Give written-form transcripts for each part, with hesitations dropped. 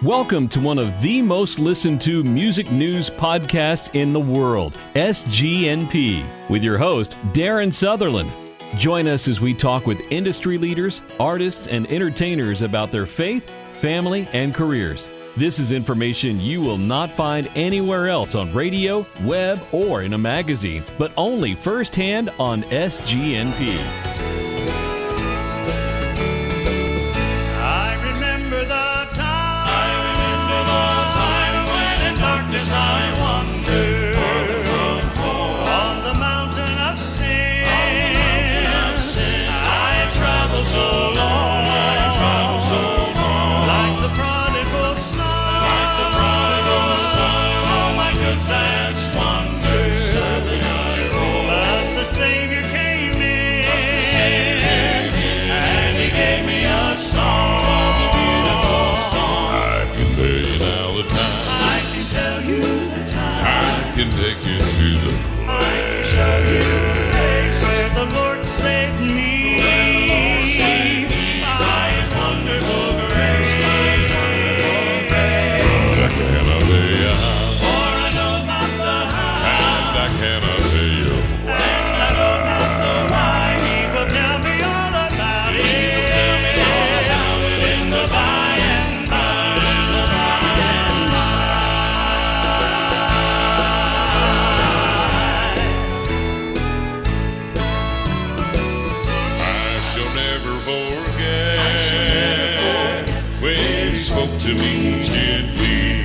Welcome to one of the most listened to music news podcasts in the world, SGNP, with your host, Darren Sutherland. Join us as we talk with industry leaders, artists, and entertainers about their faith, family, and careers. This is information you will not find anywhere else on radio, web, or in a magazine, but only firsthand on SGNP. I wander on the mountain of sin. I travel so long, like the prodigal son. All my good side squandered, but the Savior came in, and He gave me a song. I can tell you now the time. I can take you to the place. I can show you the place where the Lord saved me. By His wonderful grace. I cannot tell you how. For I know not the how. And I cannot tell you why. And I know not the why. He will tell me all about it. He will tell me all about it in the by and by. Spoke to me gently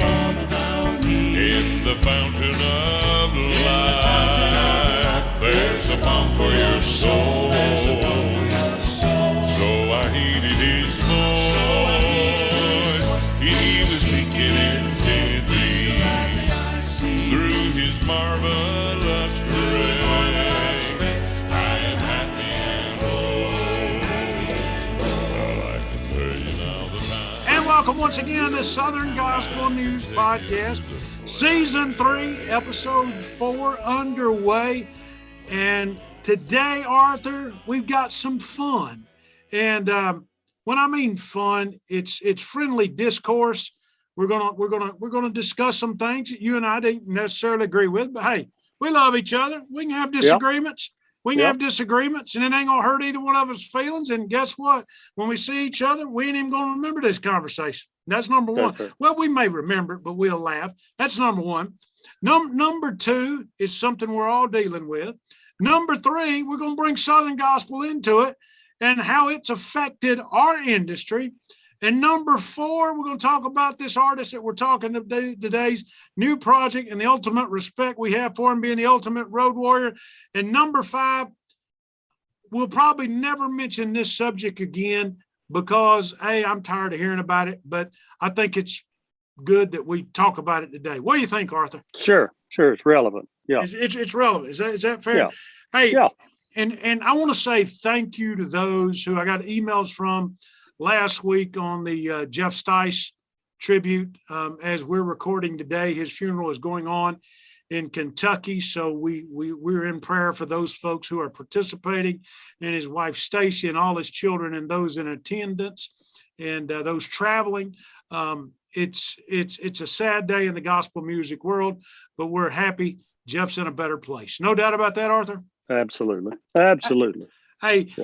in the fountain of life. There's a balm for your soul. So I heeded His voice. He was speaking intently through His marvelous grace. I am happy and whole. Well, I can tell you now the time. Welcome once again to Southern Gospel News Podcast, Season 3, Episode 4 underway. And today, Arthur, we've got some fun. And when I mean fun, it's friendly discourse. We're gonna discuss some things that you and I didn't necessarily agree with, but hey, we love each other. We can have disagreements. Yep. We can have disagreements, and it ain't going to hurt either one of us' feelings. And guess what? When we see each other, we ain't even going to remember this conversation. That's number one. That's right. Well, we may remember it, but we'll laugh. That's number one. Number two is something we're all dealing with. Number three, we're going to bring Southern Gospel into it and how it's affected our industry. And number four, we're going to talk about this artist that we're talking today's new project and the ultimate respect we have for him being the ultimate road warrior. And number five, we'll probably never mention this subject again because, hey, I'm tired of hearing about it, but I think it's good that we talk about it today. What do you think, Arthur? Sure. It's relevant. Yeah. It's relevant. Is that fair? Yeah. Hey, yeah. And I want to say thank you to those who I got emails from last week on the Jeff Stice tribute. As we're recording today, his funeral is going on in Kentucky. So we're in prayer for those folks who are participating, and his wife Stacy and all his children and those in attendance and those traveling. It's a sad day in the gospel music world, but we're happy Jeff's in a better place. No doubt about that, Arthur. Absolutely. Hey,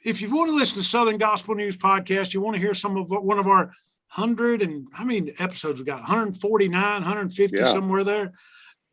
if you want to listen to Southern Gospel News Podcast, you want to hear some of one of our 100 and how many episodes we got? 149, 150, somewhere there.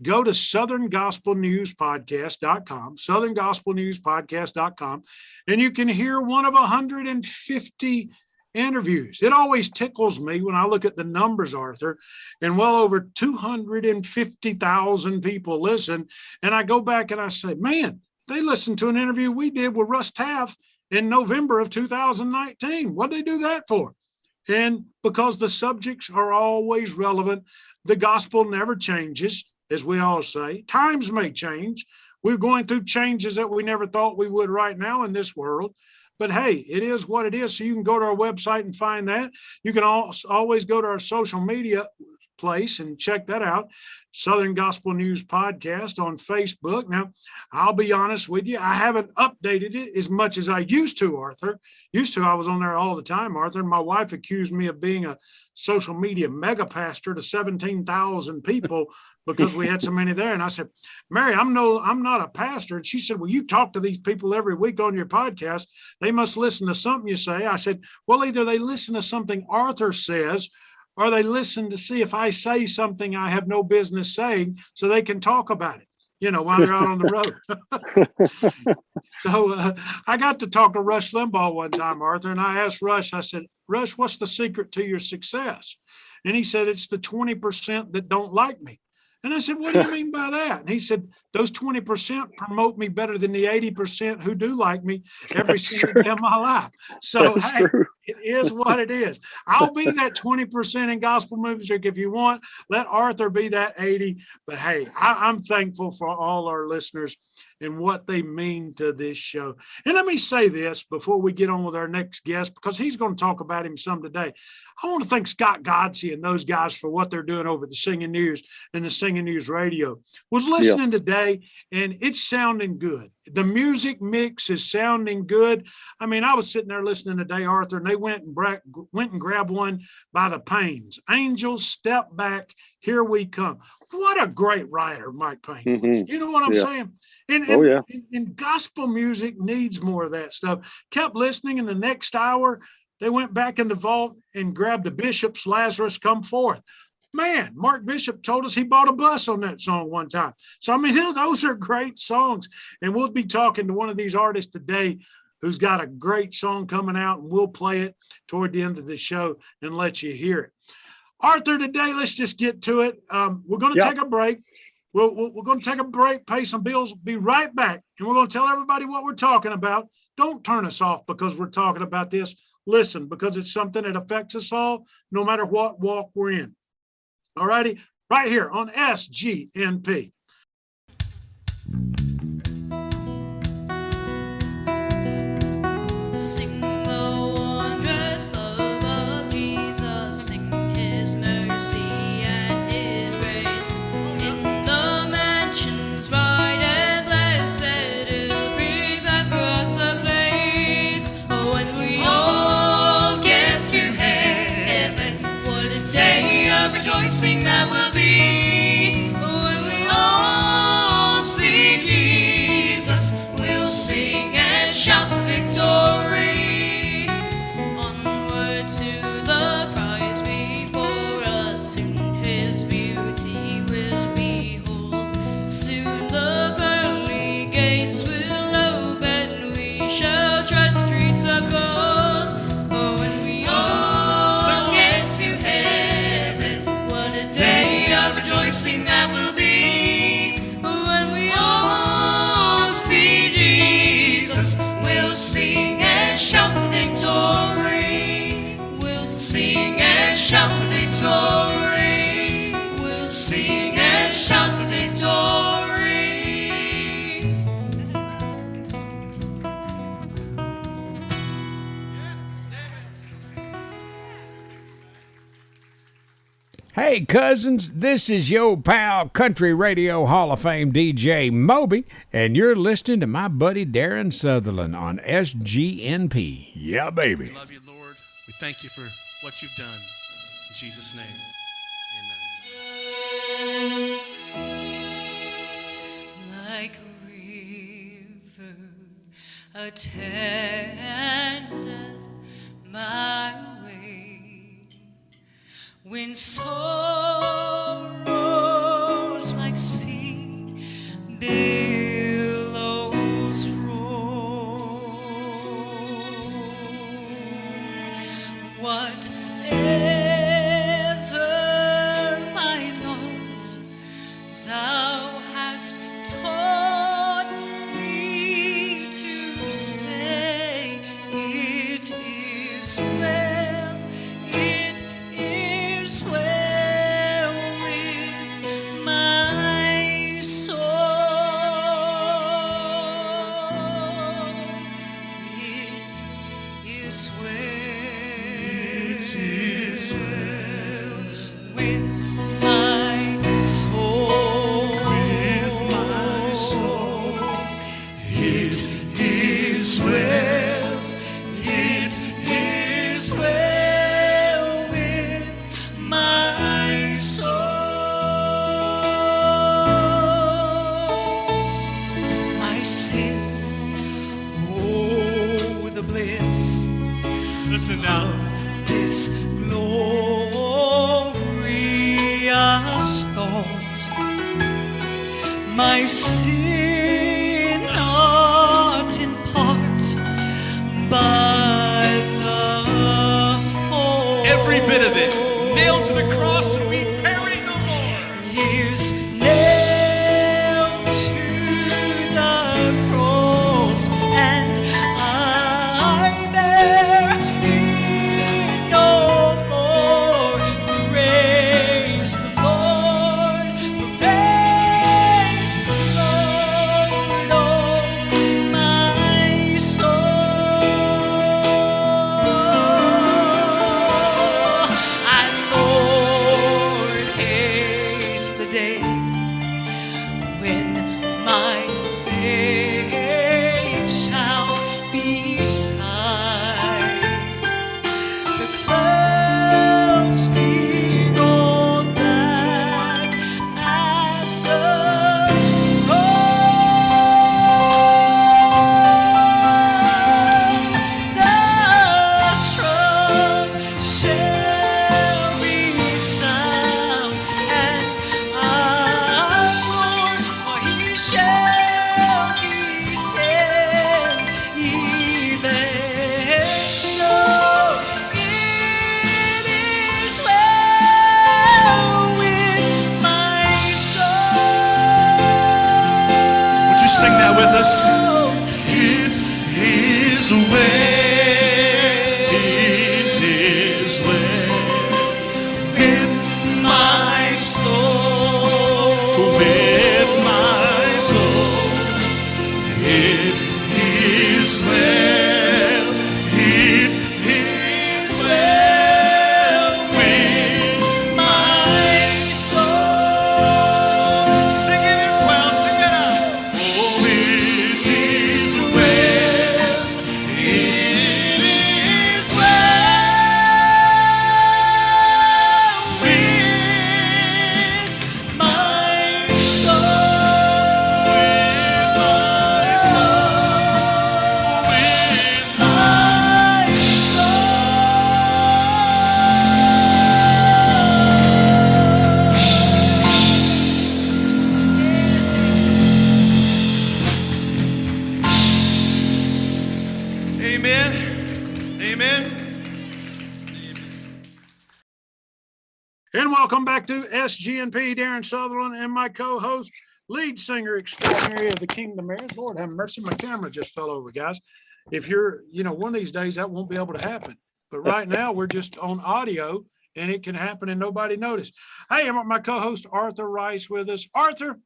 Go to southerngospelnewspodcast.com, southerngospelnewspodcast.com, and you can hear one of 150 interviews. It always tickles me when I look at the numbers, Arthur, and well over 250,000 people listen. And I go back and I say, man, they listened to an interview we did with Russ Taff in November of 2019. What did they do that for? And because the subjects are always relevant, the gospel never changes, as we all say. Times may change. We're going through changes that we never thought we would right now in this world. But hey, it is what it is. So you can go to our website and find that. You can always go to our social media place and check that out. Southern Gospel News Podcast on Facebook. Now, I'll be honest with you, I haven't updated it as much as I used to, Arthur. I was on there all the time, Arthur. My wife accused me of being a social media mega pastor to 17,000 people because we had so many there. And I said, Mary, I'm not a pastor. And she said, well, you talk to these people every week on your podcast. They must listen to something you say. I said, well, either they listen to something Arthur says, or they listen to see if I say something I have no business saying so they can talk about it, while they're out on the road. So I got to talk to Rush Limbaugh one time, Arthur, and I asked Rush, I said, Rush, what's the secret to your success? And he said, it's the 20% that don't like me. And I said, what do you mean by that? And he said, those 20% promote me better than the 80% who do like me every single day of my life. So hey, it is what it is. I'll be that 20% in gospel music if you want. Let Arthur be that 80. But hey, I'm thankful for all our listeners and what they mean to this show. And let me say this before we get on with our next guest, because he's going to talk about him some today. I want to thank Scott Godsey and those guys for what they're doing over the Singing News and the Singing News Radio. Was listening today, and it's sounding good. The music mix is sounding good. I mean, I was sitting there listening today, Arthur, and they went and grabbed one by the Pains. Angels, Step Back, Here We Come. What a great writer Mike Payne was. You know what I'm saying? And gospel music needs more of that stuff. Kept listening, and the next hour, they went back in the vault and grabbed the Bishop's Lazarus Come Forth. Man, Mark Bishop told us he bought a bus on that song one time. So, I mean, those are great songs. And we'll be talking to one of these artists today who's got a great song coming out, and we'll play it toward the end of the show and let you hear it. Arthur, today, let's just get to it. We're going to take a break. We're going to take a break, pay some bills, be right back, and we're going to tell everybody what we're talking about. Don't turn us off because we're talking about this. Listen, because it's something that affects us all, no matter what walk we're in. All righty, right here on SGNP. Sing the wondrous love of Jesus, sing his mercy and his grace. In the mansions bright and blessed, he'll prepare for us a place. Oh, when we all get to heaven, what a day of rejoicing that will be. When we all see Jesus, we'll sing and shout the victory. Onward to the prize before us, soon his beauty will behold. Soon the pearly gates will open, we shall tread streets of gold. Oh, when we all get to heaven, what a day of rejoicing that will be. When we all see Jesus, we'll sing and shout the victory. We'll sing and shout the victory. We'll sing and shout the victory. Hey, cousins, this is your pal, Country Radio Hall of Fame DJ Moby, and you're listening to my buddy Darren Sutherland on SGNP. Yeah, baby. We love you, Lord. We thank you for what you've done. In Jesus' name, amen. Like a river attendeth my way, when sorrows like sea billows roll, whatever my lot, thou hast taught me to say, it is well, it is well. my sin not in part, but the whole. Every bit of it nailed to the cross, and we perish no more. Is nailed to the cross, and I bear it no more. Praise the Lord, praise the Lord, oh my soul. And Lord, haste the day when my faith shall be sight. The clouds be rolled back as the scroll. The trump shall resound, and our Lord, for he shall descend. Even so, it is well with my soul. Would you sing that with us? It His way, it is well with my soul, with my soul. It is well, it is well with my soul. Sing it as well, sing it out. Oh, it is well, it is well with my soul, with my soul, with my soul. Amen. Amen. And welcome back to SGNP, Darren Sutherland, and my co-host, lead singer extraordinary of the Kingdom Heirs. Lord have mercy, my camera just fell over, guys. If you're, one of these days that won't be able to happen. But right now we're just on audio, and it can happen and nobody noticed. Hey, I'm my co-host Arthur Rice with us. Arthur,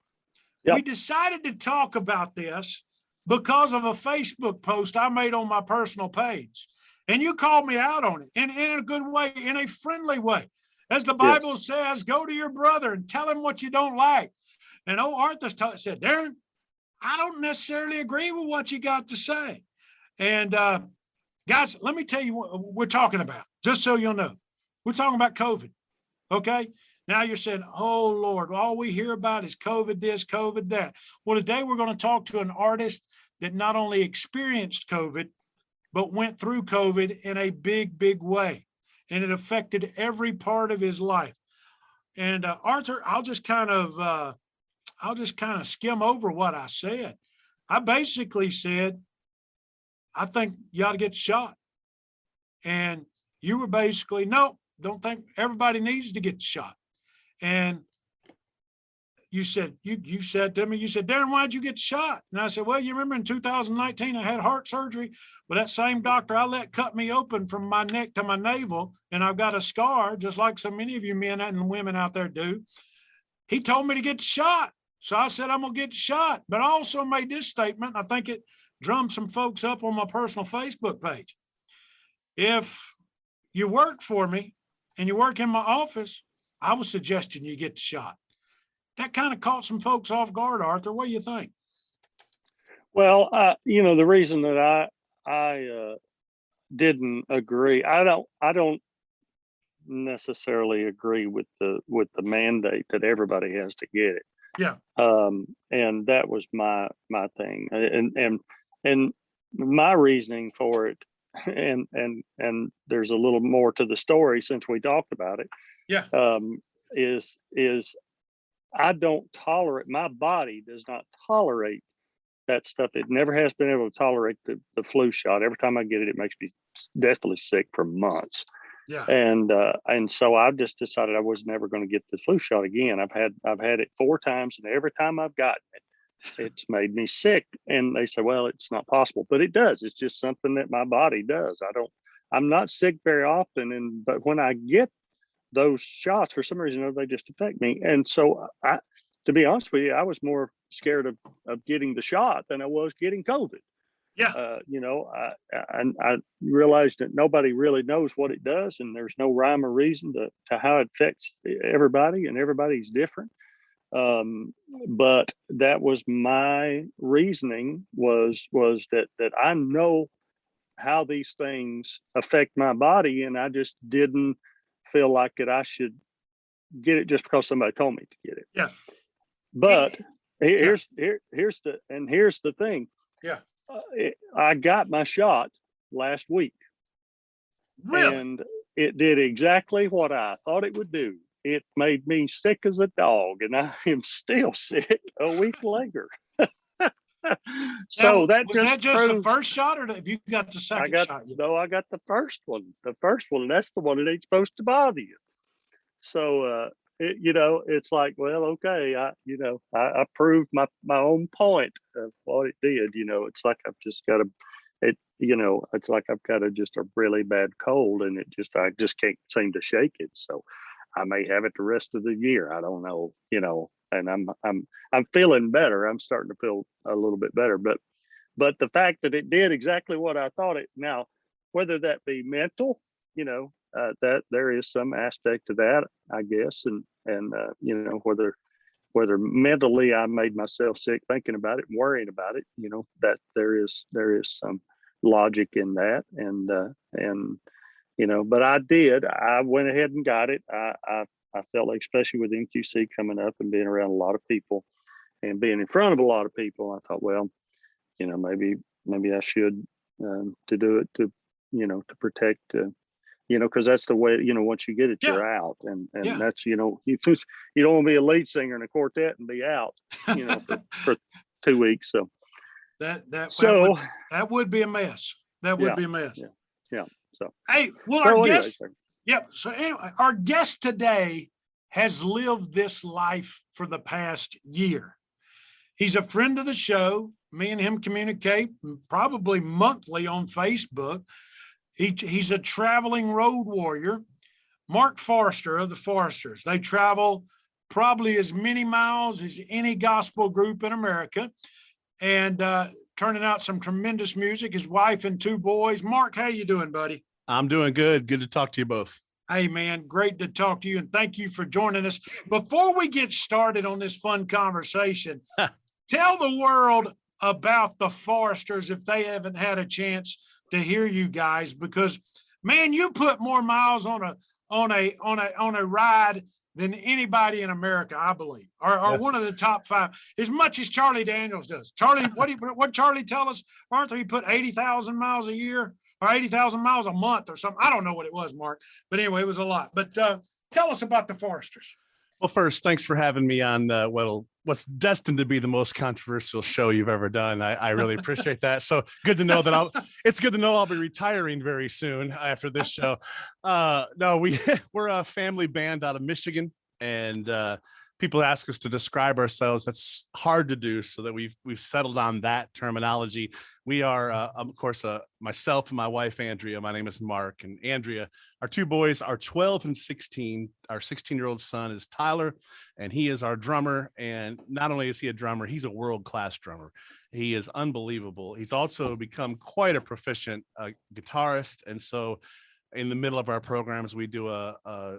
Yep. we decided to talk about this because of a Facebook post I made on my personal page. And you called me out on it in a good way, in a friendly way. As the Bible says, go to your brother and tell him what you don't like. And Arthur said, Darren, I don't necessarily agree with what you got to say. And guys, let me tell you what we're talking about, just so you'll know. We're talking about COVID, okay? Now you're saying, oh, Lord, all we hear about is COVID this, COVID that. Well, today we're going to talk to an artist that not only experienced COVID, but went through COVID in a big, big way. And it affected every part of his life. And Arthur, I'll just kind of skim over what I said. I basically said, I think you ought to get shot. And you were basically, no, don't think everybody needs to get shot. And you said, you said to me, you said, Darren, why'd you get shot? And I said, well, you remember in 2019, I had heart surgery, but that same doctor I let cut me open from my neck to my navel, and I've got a scar, just like so many of you men and women out there do. He told me to get shot. So I said, I'm going to get shot. But I also made this statement. I think it drummed some folks up on my personal Facebook page. If you work for me and you work in my office, I was suggesting you get shot. That kind of caught some folks off guard, Arthur. What do you think? Well, the reason that I didn't agree, I don't necessarily agree with the mandate that everybody has to get it. Yeah. And that was my thing, and my reasoning for it, and there's a little more to the story since we talked about it. Yeah. Is I don't tolerate, my body does not tolerate that stuff. It never has been able to tolerate the flu shot. Every time I get it, it makes me deathly sick for months. Yeah. And so I just decided I was never going to get the flu shot again. I've had it 4 times, and every time I've gotten it, it's made me sick. And they say, well, it's not possible, but it does. It's just something that my body does. I'm not sick very often, but when I get those shots, for some reason, they just affect me. And so to be honest with you, I was more scared of getting the shot than I was getting COVID. Yeah. I realized that nobody really knows what it does, and there's no rhyme or reason to how it affects everybody, and everybody's different. But that was my reasoning, was that I know how these things affect my body, and I just didn't feel like that I should get it just because somebody told me to get it. Yeah. But here's the thing. Yeah. I got my shot last week. Really? And it did exactly what I thought it would do. It made me sick as a dog, and I am still sick a week later. So now, that was that just the proves, first shot, or have you got the second shot yet? no, I got the first one. The first one, that's the one that ain't supposed to bother you. So it's like, well, okay, I proved my own point of what it did. It's like I've just got it's like I've got just a really bad cold, and I just can't seem to shake it. So I may have it the rest of the year. I don't know, and I'm feeling better. I'm starting to feel a little bit better, but the fact that it did exactly what I thought it. Now, whether that be mental, that there is some aspect of that, I guess, and whether mentally I made myself sick thinking about it and worrying about it, that there is some logic in that, and but I went ahead and got it. I felt like, especially with NQC coming up and being around a lot of people and being in front of a lot of people, I thought, well, maybe I should, to do it to protect, because that's the way, once you get it, you're out. And that's, you don't want to be a lead singer in a quartet and be out, for 2 weeks. So that would be a mess. That would be a mess. Yeah. So, hey, well, our guest, so anyway, our guest today has lived this life for the past year. He's a friend of the show. Me and him communicate probably monthly on Facebook. He's a traveling road warrior. Mark Forrester of the Forresters. They travel probably as many miles as any gospel group in America, and turning out some tremendous music. His wife and 2 boys. Mark, how you doing, buddy? I'm doing good. Good to talk to you both. Hey, man, great to talk to you, and thank you for joining us. Before we get started on this fun conversation, tell the world about the Forresters if they haven't had a chance to hear you guys, because, man, you put more miles on a ride than anybody in America, I believe, or one of the top 5, as much as Charlie Daniels does. Charlie, what Charlie tell us, Arthur? He put 80,000 miles a year or 80,000 miles a month or something. I don't know what it was, Mark, but anyway, it was a lot. But tell us about the Forresters. Well, first, thanks for having me on what's destined to be the most controversial show you've ever done. I really appreciate that. So good to know that it's good to know I'll be retiring very soon after this show. No, we're a family band out of Michigan, and people ask us to describe ourselves. That's hard to do, so that we've settled on that terminology. We are, of course, myself and my wife, Andrea. My name is Mark, and Andrea. Our 2 boys are 12 and 16. Our 16-year-old son is Tyler, and he is our drummer. And not only is he a drummer, he's a world-class drummer. He is unbelievable. He's also become quite a proficient guitarist. And so in the middle of our programs, we do a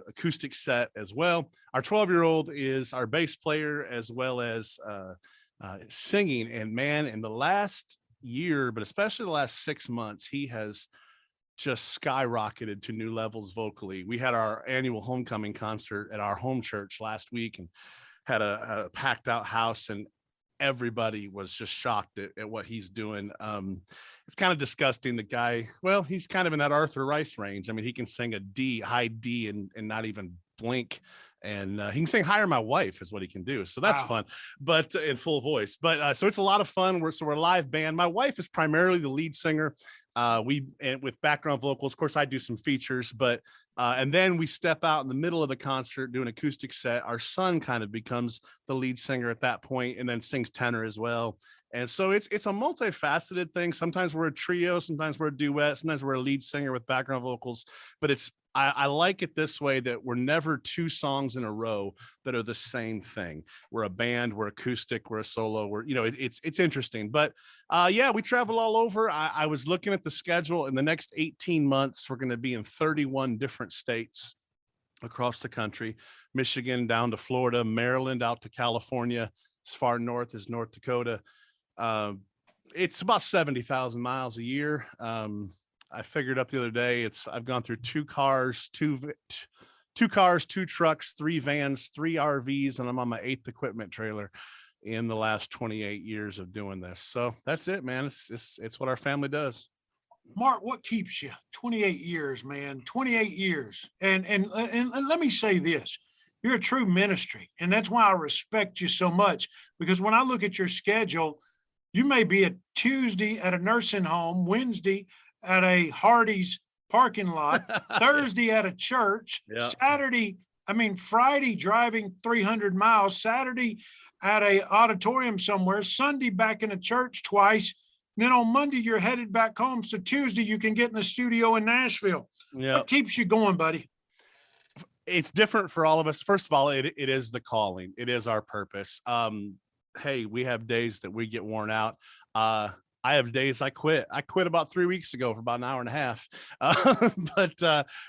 acoustic set as well. Our 12-year-old is our bass player, as well as singing. And man, in the last year, but especially the last 6 months, he has just skyrocketed to new levels vocally. We had our annual homecoming concert at our home church last week, and had a packed out house, and everybody was just shocked at what he's doing. It's kind of disgusting. The guy, well, he's kind of in that Arthur Rice range. I mean, he can sing a D, high D, and not even blink. And he can sing "Hire My Wife" is what he can do. So that's fun, but in full voice. But so it's a lot of fun. We're a live band. My wife is primarily the lead singer. And with background vocals, of course, I do some features, but and then we step out in the middle of the concert, do an acoustic set. Our son kind of becomes the lead singer at that point, and then sings tenor as well. And so it's a multifaceted thing. Sometimes we're a trio, sometimes we're a duet, sometimes we're a lead singer with background vocals. But I like it this way, that we're never two songs in a row that are the same thing. We're a band, we're acoustic, we're a solo. It's interesting. But yeah, we travel all over. I was looking at the schedule. In the next 18 months, we're going to be in 31 different states across the country, Michigan down to Florida, Maryland out to California, as far north as North Dakota. It's about 70,000 miles a year. I figured up the other day, I've gone through two cars, two trucks, 3 vans, 3 RVs, and I'm on my 8th equipment trailer in the last 28 years of doing this. So that's it, man. It's what our family does. Mark, what keeps you? 28 years, man. 28 years. And let me say this. You're a true ministry. And that's why I respect you so much, because when I look at your schedule, you may be a Tuesday at a nursing home, Wednesday at a Hardee's parking lot, Thursday at a church, Friday driving 300 miles, Saturday at a auditorium somewhere, Sunday back in a church twice. Then on Monday, you're headed back home. So Tuesday, you can get in the studio in Nashville. Yeah. What keeps you going, buddy? It's different for all of us. First of all, it is the calling. It is our purpose. Hey, we have days that we get worn out. I have days I quit. I quit about 3 weeks ago for about an hour and a half.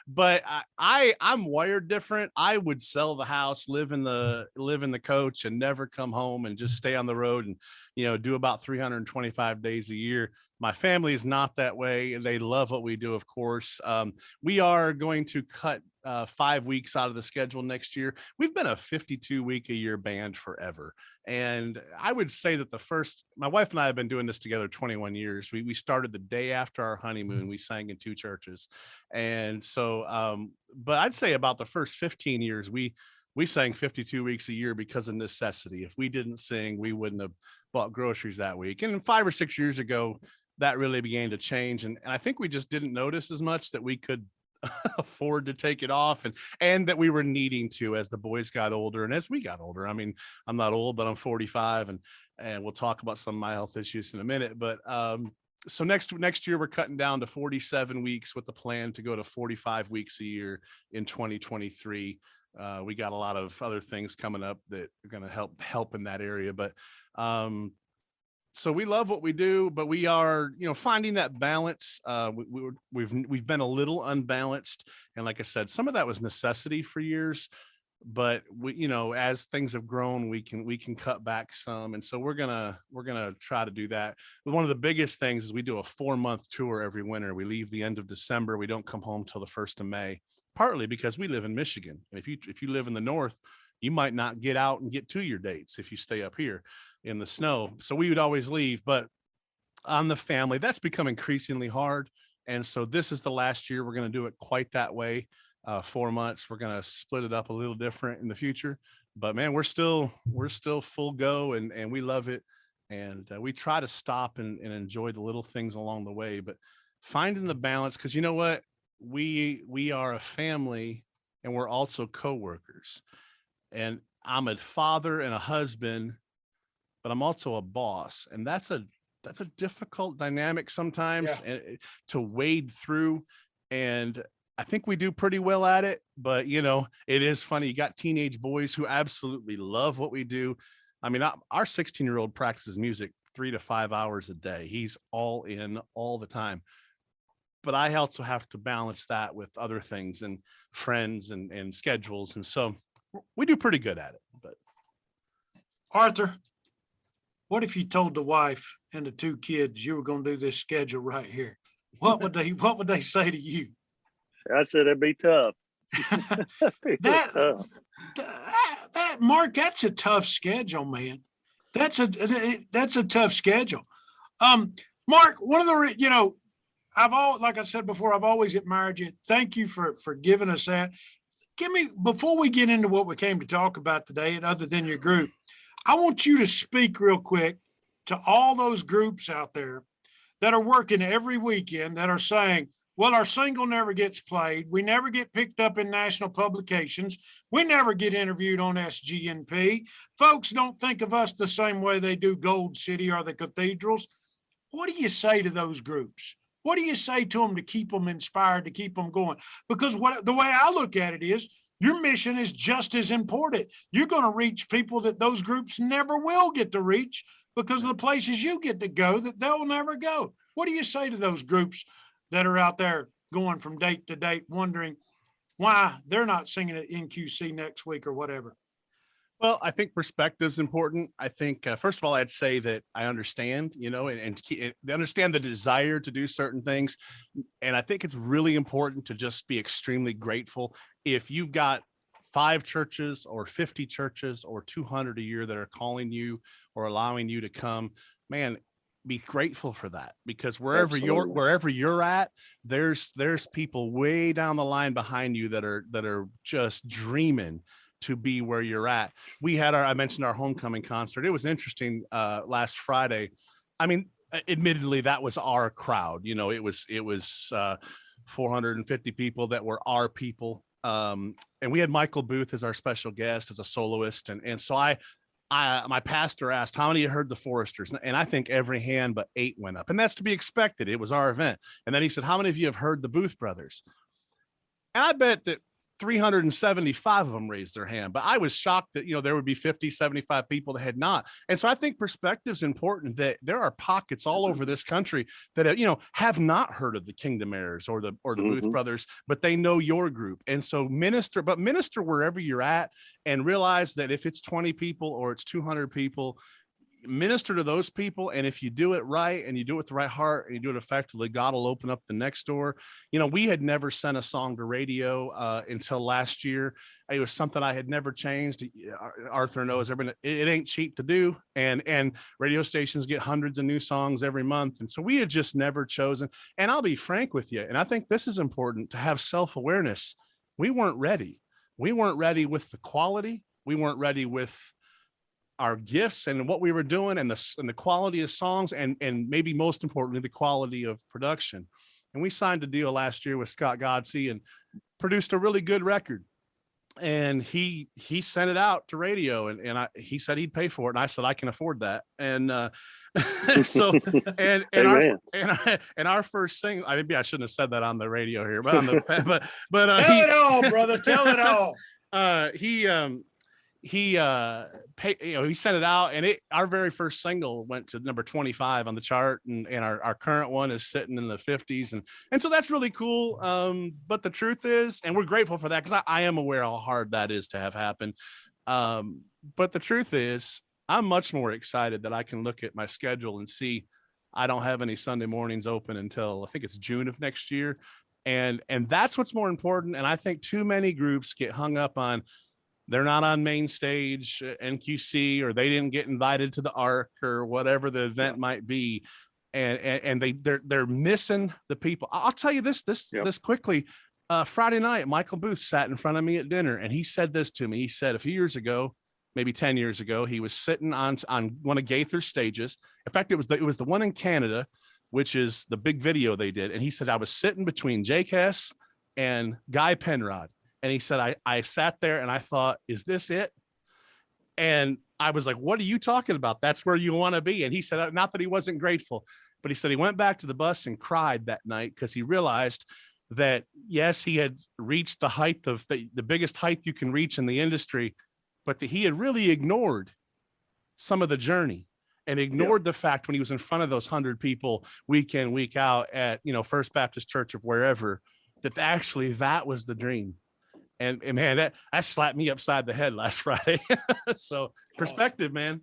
But I'm wired different. I would sell the house, live in the coach, and never come home, and just stay on the road and, do about 325 days a year. My family is not that way. They love what we do, of course. We are going to cut 5 weeks out of the schedule next year. We've been a 52-week-a-year band forever. And I would say that my wife and I have been doing this together 21 years. We started the day after our honeymoon. We sang in 2 churches. And so, but I'd say about the first 15 years, we sang 52 weeks a year because of necessity. If we didn't sing, we wouldn't have bought groceries that week. And 5 or 6 years ago, that really began to change. And I think we just didn't notice as much that we could afford to take it off, and that we were needing to as the boys got older and as we got older. I mean, I'm not old, but I'm 45, and we'll talk about some of my health issues in a minute. But so next year we're cutting down to 47 weeks with the plan to go to 45 weeks a year in 2023. We got a lot of other things coming up that are going to help in that area. But so we love what we do, but we are, finding that balance. We've been a little unbalanced. And like I said, some of that was necessity for years, but we, as things have grown, we can cut back some. And so we're going to try to do that. But one of the biggest things is we do a 4-month tour every winter. We leave the end of December. We don't come home till the 1st of May, partly because we live in Michigan. And if you live in the North, you might not get out and get to your dates if you stay up here in the snow. So we would always leave, but on the family, that's become increasingly hard. And so this is the last year we're going to do it quite that way. 4 months. We're going to split it up a little different in the future, but man, we're still full go, and we love it. And we try to stop and enjoy the little things along the way, but finding the balance, because you know what, we are a family, and we're also coworkers. And I'm a father and a husband, but I'm also a boss. And that's a difficult dynamic sometimes to wade through. And I think we do pretty well at it, but it is funny. You got teenage boys who absolutely love what we do. I mean, our 16-year-old practices music 3 to 5 hours a day. He's all in all the time. But I also have to balance that with other things and friends and schedules. And so we do pretty good at it. But Arthur, what if you told the wife and the 2 kids you were going to do this schedule right here? What would they say to you? I said it'd be tough. That Mark, that's a tough schedule, man. That's a tough schedule. Mark, one of the like I said before, I've always admired you. Thank you for giving us that. give me, before we get into what we came to talk about today, and other than your group, I want you to speak real quick to all those groups out there that are working every weekend that are saying, well, our single never gets played. We never get picked up in national publications. We never get interviewed on SGNP. Folks don't think of us the same way they do Gold City or the Cathedrals. What do you say to those groups? What do you say to them to keep them inspired, to keep them going? Because the way I look at it is, your mission is just as important. You're going to reach people that those groups never will get to reach because of the places you get to go that they'll never go. What do you say to those groups that are out there going from date to date, wondering why they're not singing at NQC next week or whatever? Well, I think perspective's important. I think, first of all, I'd say that I understand, and understand the desire to do certain things. And I think it's really important to just be extremely grateful. If you've got 5 churches or 50 churches or 200 a year that are calling you or allowing you to come, man, be grateful for that, because wherever you're at, there's people way down the line behind you that are just dreaming to be where you're at. We had I mentioned our homecoming concert. It was interesting last Friday. I mean, admittedly, that was our crowd. It was 450 people that were our people. And we had Michael Booth as our special guest, as a soloist. And so my pastor asked, how many of you heard the Foresters? And I think every hand but 8 went up. And that's to be expected. It was our event. And then he said, how many of you have heard the Booth brothers? And I bet that 375 of them raised their hand, but I was shocked that, there would be 50, 75 people that had not. And so I think perspective's important, that there are pockets all over this country that, have not heard of the Kingdom Heirs or the Booth brothers, but they know your group. And so minister wherever you're at, and realize that if it's 20 people or it's 200 people, minister to those people. And if you do it right and you do it with the right heart and you do it effectively, God will open up the next door. We had never sent a song to radio until last year. It was something I had never changed. Arthur knows it ain't cheap to do. And radio stations get hundreds of new songs every month. And so we had just never chosen. And I'll be frank with you. And I think this is important, to have self-awareness. We weren't ready. We weren't ready with the quality. We weren't ready with our gifts and what we were doing, and the quality of songs, and maybe most importantly, the quality of production. And we signed a deal last year with Scott Godsey and produced a really good record. And he sent it out to radio, and he said he'd pay for it. And I said, I can afford that. And so, and our first single, maybe I shouldn't have said that on the radio here, but tell it all, brother. Tell it all. He sent it out, and our very first single went to number 25 on the chart, and our current one is sitting in the 50s, and so that's really cool. But the truth is, and we're grateful for that, because I am aware how hard that is to have happen. But the truth is, I'm much more excited that I can look at my schedule and see I don't have any Sunday mornings open until I think it's June of next year, and that's what's more important. And I think too many groups get hung up on, they're not on main stage, NQC, or they didn't get invited to the Ark, or whatever the event might be. And they're missing the people. I'll tell you this quickly. Friday night, Michael Booth sat in front of me at dinner, and he said this to me. He said a few years ago, maybe 10 years ago, he was sitting on one of Gaither's stages. In fact, it was the one in Canada, which is the big video they did. And he said, I was sitting between Jake Hess and Guy Penrod. And he said, I sat there and I thought, is this it? And I was like, what are you talking about? That's where you want to be. And he said, not that he wasn't grateful, but he said he went back to the bus and cried that night, because he realized that, yes, he had reached the height of the biggest height you can reach in the industry, but that he had really ignored some of the journey, and ignored the fact when he was in front of those 100 people week in, week out at, First Baptist Church of wherever, that actually that was the dream. And man, that slapped me upside the head last Friday. So perspective, man.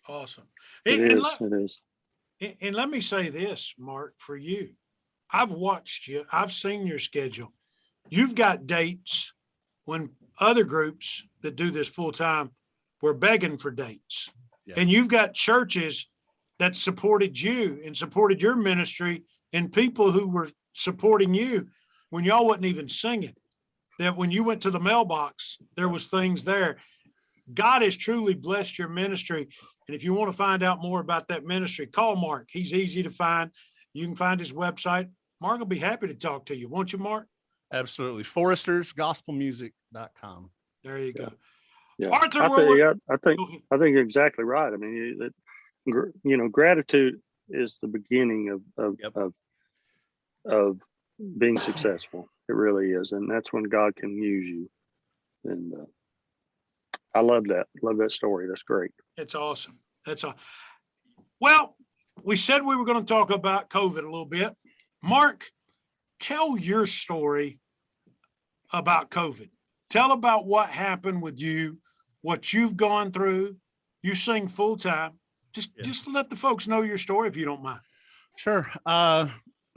Awesome. It is. And let me say this, Mark, for you. I've watched you. I've seen your schedule. You've got dates when other groups that do this full time were begging for dates. Yeah. And you've got churches that supported you and supported your ministry, and people who were supporting you when y'all wasn't even singing, that when you went to the mailbox, there was things there. God has truly blessed your ministry. And if you want to find out more about that ministry, call Mark. He's easy to find. You can find his website. Mark will be happy to talk to you. Won't you, Mark? Absolutely. Forester'sGospelMusic.com. There you go. Yeah. Arthur, I go think ahead. you're exactly right. I mean, gratitude is the beginning of being successful. It really is, and that's when God can use you. And I love that. Love that story. That's great. It's awesome. Well, we said we were going to talk about COVID a little bit. Mark, tell your story about COVID. Tell about what happened with you, what you've gone through. You sing full time. Just let the folks know your story if you don't mind. Sure.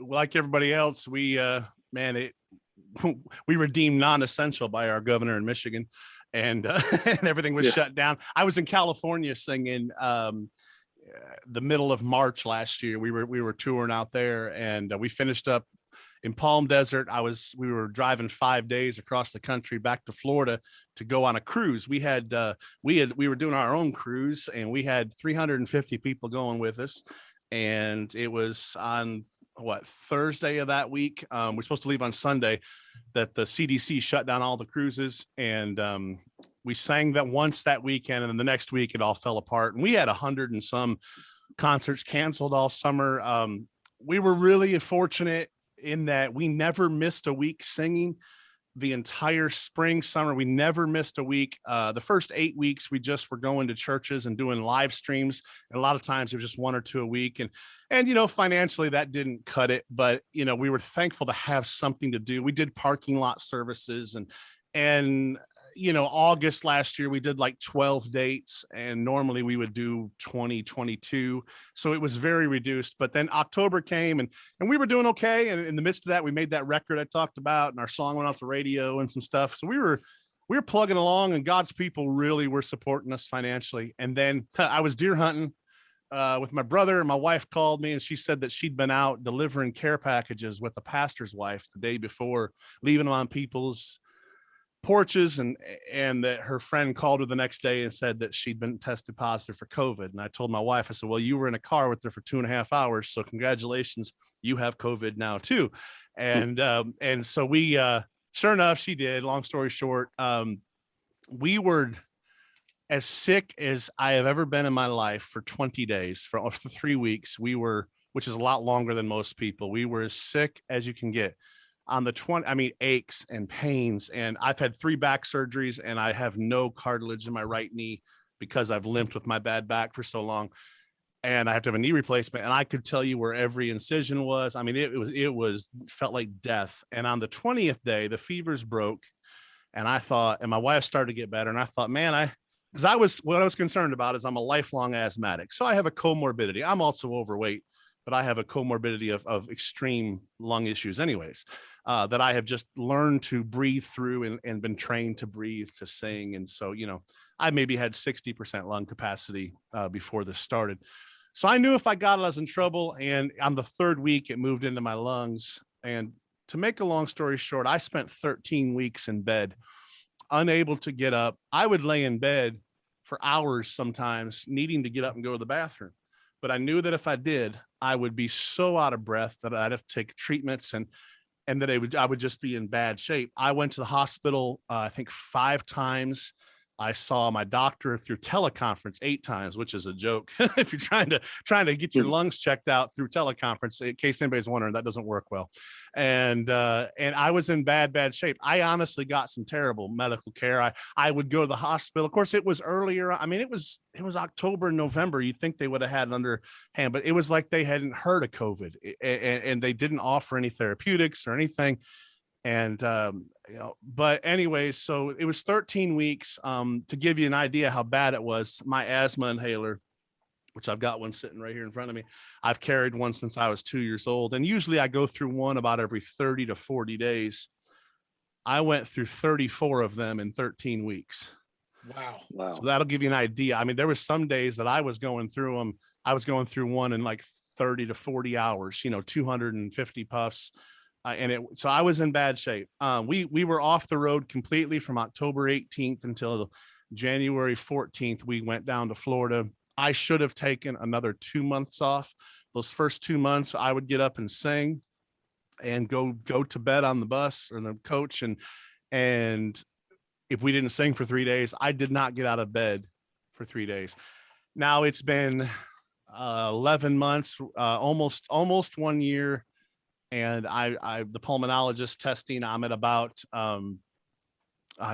Like everybody else, we we were deemed non-essential by our governor in Michigan, and and everything was shut down. I was in California singing the middle of March last year. We were touring out there, and we finished up in Palm Desert. We were driving 5 days across the country back to Florida to go on a cruise. We were doing our own cruise, and we had 350 people going with us. And it was on Thursday of that week. We're supposed to leave on Sunday, that the CDC shut down all the cruises. And we sang that once that weekend, and then the next week it all fell apart. And we had 100 and some concerts canceled all summer. We were really fortunate in that we never missed a week singing the entire spring, summer. We never missed a week. The first 8 weeks, we just were going to churches and doing live streams. And a lot of times it was just 1 or 2 a week. And financially that didn't cut it, but we were thankful to have something to do. We did parking lot services, and August last year, we did like 12 dates, and normally we would do 20, 22. So it was very reduced. But then October came, and we were doing okay. And in the midst of that, we made that record I talked about, and our song went off the radio and some stuff. So we were plugging along, and God's people really were supporting us financially. And then I was deer hunting with my brother, and my wife called me, and she said that she'd been out delivering care packages with the pastor's wife the day before, leaving them on people's porches, and that her friend called her the next day and said that she'd been tested positive for COVID. And I told my wife, I said, well, you were in a car with her for 2.5 hours, so congratulations, you have COVID now too. And so we sure enough, she did. Long story short, we were as sick as I have ever been in my life for 20 days. For 3 weeks, which is a lot longer than most people. We were as sick as you can get. On the aches and pains. And I've had 3 back surgeries, and I have no cartilage in my right knee because I've limped with my bad back for so long. And I have to have a knee replacement. And I could tell you where every incision was. I mean, it felt like death. And on the 20th day, the fevers broke, and I thought, and my wife started to get better. And I thought, man, what I was concerned about is I'm a lifelong asthmatic. So I have a comorbidity. I'm also overweight, but I have a comorbidity of extreme lung issues anyways, that I have just learned to breathe through and been trained to breathe, to sing. And so, I maybe had 60% lung capacity before this started. So I knew if I got it, I was in trouble. And on the 3rd week, it moved into my lungs. And to make a long story short, I spent 13 weeks in bed, unable to get up. I would lay in bed for hours sometimes, needing to get up and go to the bathroom. But I knew that if I did, I would be so out of breath that I'd have to take treatments, and that I would just be in bad shape. I went to the hospital, I think 5 times. I saw my doctor through teleconference 8 times, which is a joke. If you're trying to get your lungs checked out through teleconference, in case anybody's wondering, that doesn't work well. And I was in bad shape. I honestly got some terrible medical care. I would go to the hospital. Of course, it was earlier. I mean, it was October, November. You'd think they would have had it underhand, but it was like they hadn't heard of COVID, and they didn't offer any therapeutics or anything. And, but anyways, so it was 13 weeks. To give you an idea how bad it was, my asthma inhaler, which I've got one sitting right here in front of me, I've carried one since I was 2 years old. And usually I go through one about every 30 to 40 days. I went through 34 of them in 13 weeks. Wow. So that'll give you an idea. I mean, there was some days that I was going through them. I was going through one in like 30 to 40 hours, 250 puffs. So I was in bad shape. We were off the road completely from October 18th until January 14th. We went down to Florida. I should have taken another 2 months off. Those first 2 months, I would get up and sing and go to bed on the bus or the coach. And if we didn't sing for 3 days, I did not get out of bed for 3 days. Now it's been 11 months, almost 1 year. And the pulmonologist testing, I'm at about, I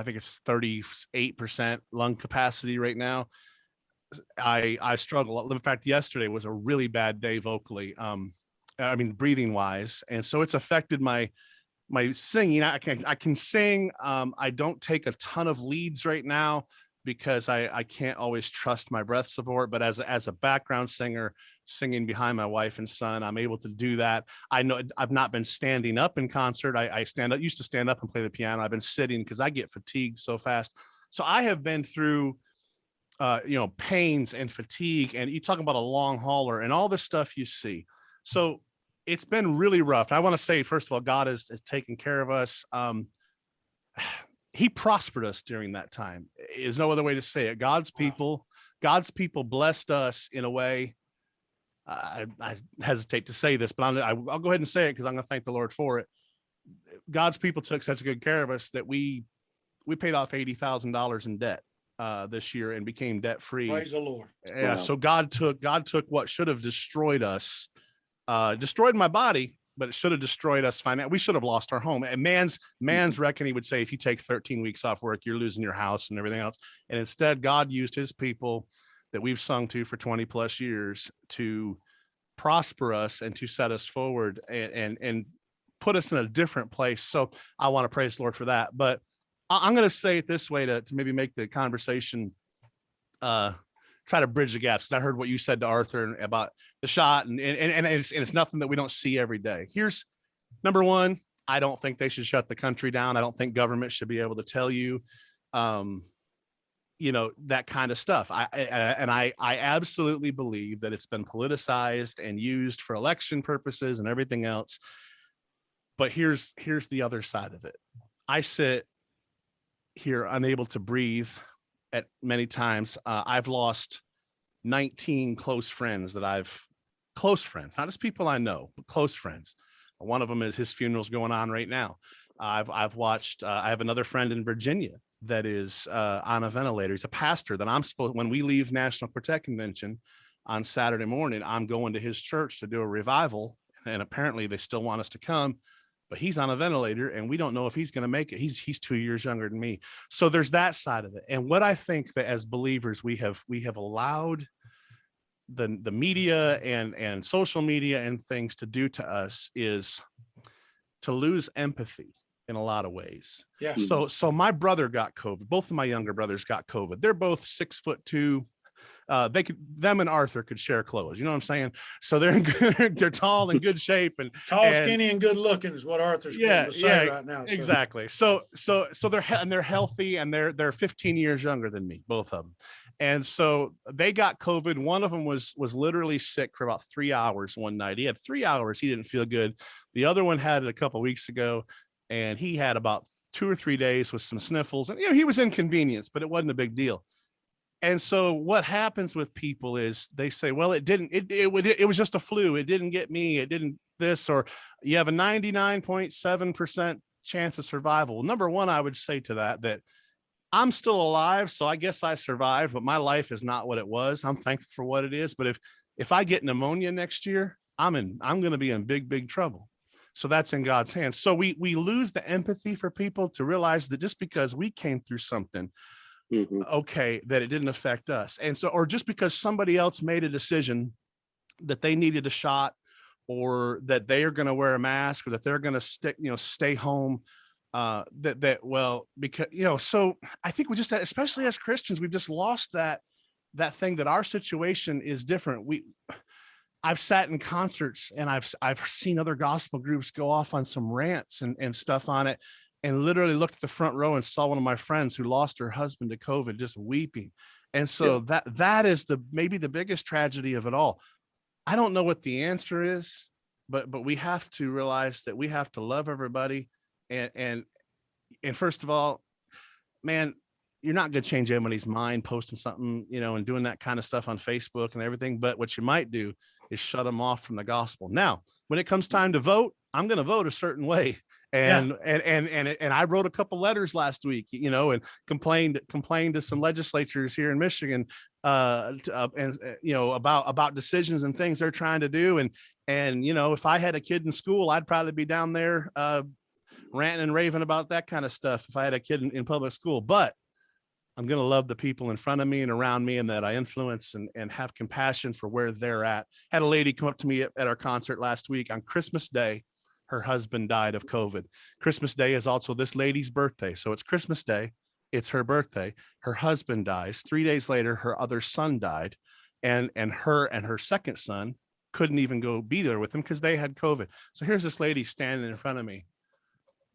think it's 38% lung capacity right now. I struggle. In fact, yesterday was a really bad day vocally. Breathing wise. And so it's affected my singing. I can sing. I don't take a ton of leads right now because I can't always trust my breath support, but as a background singer singing behind my wife and son, I'm able to do that. I know I've not been standing up in concert. I used to stand up and play the piano. I've been sitting because I get fatigued so fast. So I have been through, pains and fatigue, and you talk about a long hauler and all the stuff you see. So it's been really rough. I want to say, first of all, God is taking care of us. He prospered us during that time. Is no other way to say it. God's people blessed us in a way. I hesitate to say this, but I'll go ahead and say it because I'm going to thank the Lord for it. God's people took such good care of us that we paid off $80,000 in debt this year and became debt free. Praise the Lord. Yeah. Wow. So God took what should have destroyed us, destroyed my body, but it should have destroyed us financially. We should have lost our home. And man's reckoning would say, if you take 13 weeks off work, you're losing your house and everything else. And instead, God used his people that we've sung to for 20 plus years to prosper us and to set us forward and put us in a different place. So I want to praise the Lord for that. But I'm going to say it this way to maybe make the conversation, try to bridge the gaps. Because I heard what you said to Arthur about the shot, and it's nothing that we don't see every day. Here's number one. I don't think they should shut the country down. I don't think government should be able to tell you, that kind of stuff. I absolutely believe that it's been politicized and used for election purposes and everything else. But here's the other side of it. I sit here unable to breathe at many times. I've lost 19 close friends, not just people I know, but close friends. One of them is his funeral's going on right now. I've watched, I have another friend in Virginia that is on a ventilator. He's a pastor that when we leave National Quartet Convention on Saturday morning, I'm going to his church to do a revival. And apparently they still want us to come, but he's on a ventilator and we don't know if he's going to make it. He's 2 years younger than me. So there's that side of it. And what I think that as believers, we have allowed the media and social media and things to do to us is to lose empathy in a lot of ways. Yeah. So my brother got COVID. Both of my younger brothers got COVID. They're both 6'2". Them and Arthur could share clothes. You know what I'm saying? So they're tall and good shape and Tall, skinny, and good looking is what Arthur's going to say right now. So. Exactly. So they're healthy and they're 15 years younger than me, both of them. And so they got COVID. One of them was literally sick for about 3 hours one night. He had 3 hours. He didn't feel good. The other one had it a couple of weeks ago, and he had about 2 or 3 days with some sniffles. And he was inconvenienced, but it wasn't a big deal. And so what happens with people is they say, well, it was just a flu. It didn't get me. It didn't this, or you have a 99.7% chance of survival. Well, number one, I would say to that I'm still alive. So I guess I survived, but my life is not what it was. I'm thankful for what it is. But if I get pneumonia next year, I'm going to be in big, big trouble. So that's in God's hands. So we lose the empathy for people to realize that just because we came through something, okay, that it didn't affect us. And so, or just because somebody else made a decision that they needed a shot, or that they are going to wear a mask, or that they're going to stay home, because, so I think we just, especially as Christians, we've just lost that thing that our situation is different. I've sat in concerts and I've seen other gospel groups go off on some rants and stuff on it, and literally looked at the front row and saw one of my friends who lost her husband to COVID just weeping. And so that is maybe the biggest tragedy of it all. I don't know what the answer is. but we have to realize that we have to love everybody. And first of all, man, you're not going to change anybody's mind posting something, and doing that kind of stuff on Facebook and everything. But what you might do is shut them off from the gospel. Now, when it comes time to vote, I'm going to vote a certain way. And I wrote a couple letters last week, and complained to some legislatures here in Michigan, about decisions and things they're trying to do. And if I had a kid in school, I'd probably be down there ranting and raving about that kind of stuff if I had a kid in public school. But I'm going to love the people in front of me and around me and that I influence, and have compassion for where they're at. Had a lady come up to me at our concert last week on Christmas Day. Her husband died of COVID. Christmas Day is also this lady's birthday. So it's Christmas Day. It's her birthday. Her husband dies. 3 days later, her other son died. And her second son couldn't even go be there with him because they had COVID. So here's this lady standing in front of me,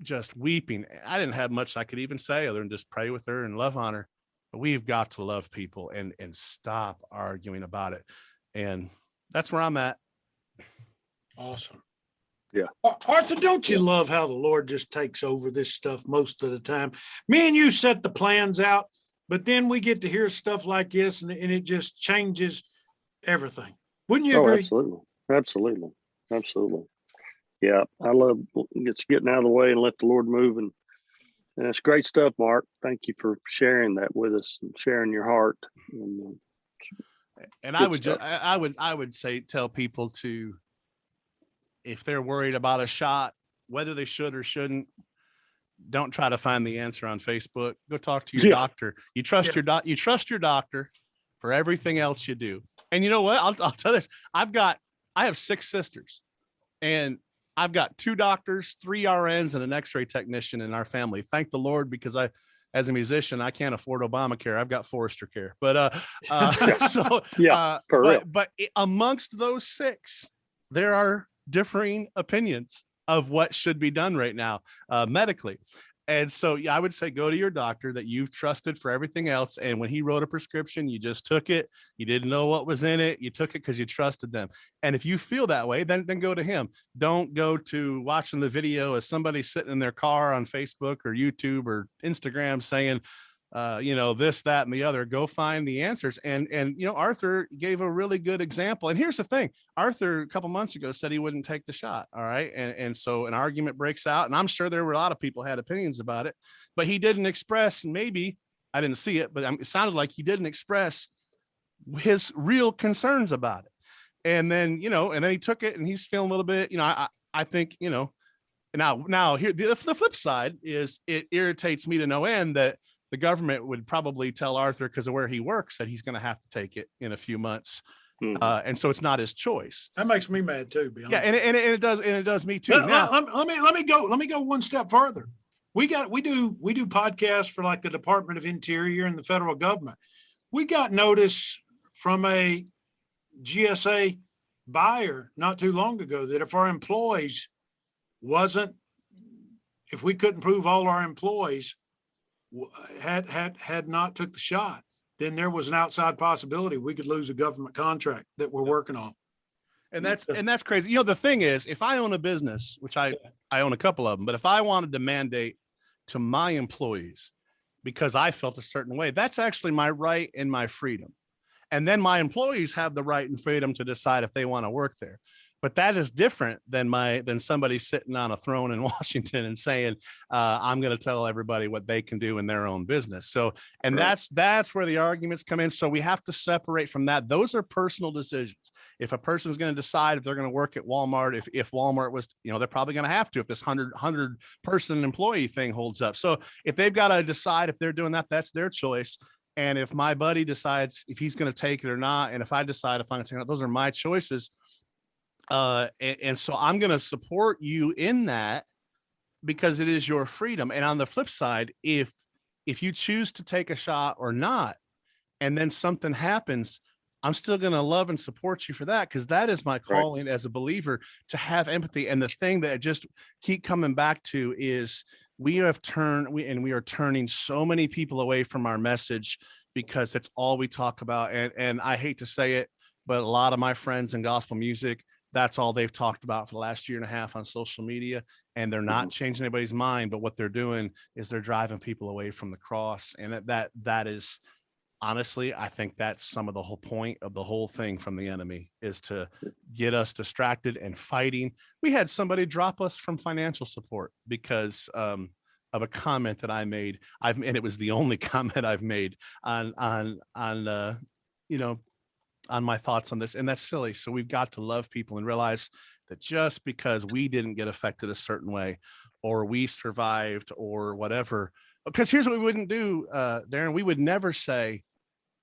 just weeping. I didn't have much I could even say other than just pray with her and love on her. But we've got to love people and stop arguing about it. And that's where I'm at. Awesome. Yeah. Arthur, don't you love how the Lord just takes over this stuff most of the time? Me and you set the plans out, but then we get to hear stuff like this, and it just changes everything. Wouldn't you agree? Absolutely. Yeah, I love getting out of the way and let the Lord move, and it's great stuff, Mark. Thank you for sharing that with us and sharing your heart. And I would say, tell people to, if they're worried about a shot, whether they should or shouldn't, don't try to find the answer on Facebook. Go talk to your doctor. You trust you trust your doctor for everything else you do. And you know what? I'll tell you this. I have 6 sisters, and I've got 2 doctors, 3 RNs, and an X-ray technician in our family. Thank the Lord, because as a musician, I can't afford Obamacare. I've got Forester care. But amongst those 6, there are differing opinions of what should be done right now medically. And so I would say go to your doctor that you've trusted for everything else. And when he wrote a prescription, you just took it. You didn't know what was in it. You took it because you trusted them. And if you feel that way, then go to him. Don't go to watching the video as somebody sitting in their car on Facebook or YouTube or Instagram saying, this, that, and the other. Go find the answers. And Arthur gave a really good example. And here's the thing. Arthur, a couple months ago, said he wouldn't take the shot. All right. And so an argument breaks out, and I'm sure there were a lot of people had opinions about it, but he didn't express, maybe I didn't see it, but it sounded like he didn't express his real concerns about it. And then, and then he took it, and he's feeling a little bit, I think, now here, the flip side is it irritates me to no end that the government would probably tell Arthur, because of where he works, that he's going to have to take it in a few months. And so it's not his choice. That makes me mad too. Yeah. And it does me too. Let me go one step further. We do podcasts for like the Department of Interior and the federal government. We got notice from a GSA buyer not too long ago that if our employees if we couldn't prove all our employees had not took the shot, then there was an outside possibility we could lose a government contract that we're working on. And that's crazy. The thing is, if I own a business, which I own a couple of them, but if I wanted to mandate to my employees because I felt a certain way, that's actually my right and my freedom. And then my employees have the right and freedom to decide if they want to work there. But that is different than somebody sitting on a throne in Washington and saying, I'm going to tell everybody what they can do in their own business. So, and right. that's where the arguments come in. So we have to separate from that. Those are personal decisions. If a person's going to decide if they're going to work at Walmart, if Walmart was, they're probably going to have to, if this 100 person employee thing holds up. So if they've got to decide if they're doing that, that's their choice. And if my buddy decides if he's going to take it or not, and if I decide if I'm going to take it, those are my choices. And so I'm going to support you in that because it is your freedom. And on the flip side, if you choose to take a shot or not, and then something happens, I'm still going to love and support you for that, because that is my calling as a believer, to have empathy. And the thing that I just keep coming back to is we are turning so many people away from our message because it's all we talk about. And I hate to say it, but a lot of my friends in gospel music, That's all they've talked about for the last year and a half on social media. And they're not changing anybody's mind, but what they're doing is they're driving people away from the cross. And that is, honestly, I think that's some of the whole point of the whole thing from the enemy, is to get us distracted and fighting. We had somebody drop us from financial support because of a comment that I made. And it was the only comment I've made on my thoughts on this. And that's silly. So we've got to love people and realize that just because we didn't get affected a certain way, or we survived or whatever, because here's what we wouldn't do, Darren, we would never say,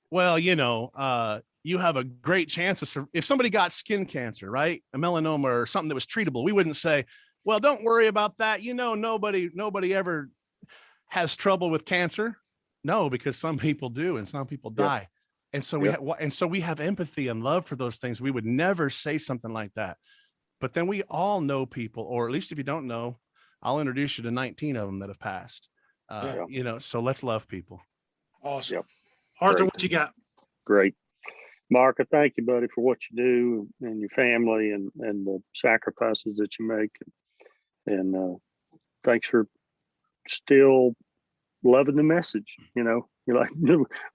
well, you have a great chance of, if somebody got skin cancer, right? A melanoma or something that was treatable, we wouldn't say, well, don't worry about that. Nobody ever has trouble with cancer. No, because some people do, and some people die. And so we have empathy and love for those things. We would never say something like that. But then we all know people, or at least if you don't know, I'll introduce you to 19 of them that have passed. So let's love people. Awesome. Yep. Arthur, Great. what you got? Great. Mark, I thank you, buddy, for what you do and your family and the sacrifices that you make. And thanks for still loving the message. You're like,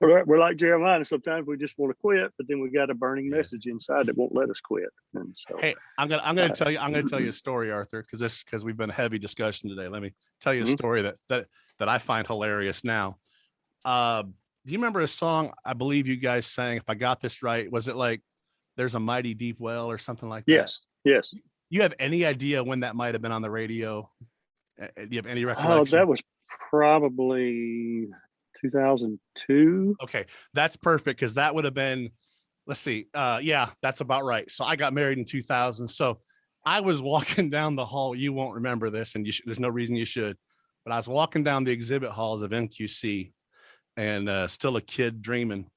we're like Jeremiah. Sometimes we just want to quit, but then we got a burning message inside that won't let us quit. And so, hey, I'm gonna tell you a story, Arthur, because we've been a heavy discussion today. Let me tell you a story that I find hilarious now. Do you remember a song I believe you guys sang? If I got this right, was it like "There's a Mighty Deep Well" or something like that? Yes. You have any idea when that might have been on the radio? Do you have any recollection? Oh, that was probably 2002. Okay, that's perfect, because that would have been, let's see, that's about right. So I got married in 2000. So I was walking down the hall. You won't remember this, and there's no reason you should, but I was walking down the exhibit halls of MQC, and still a kid dreaming,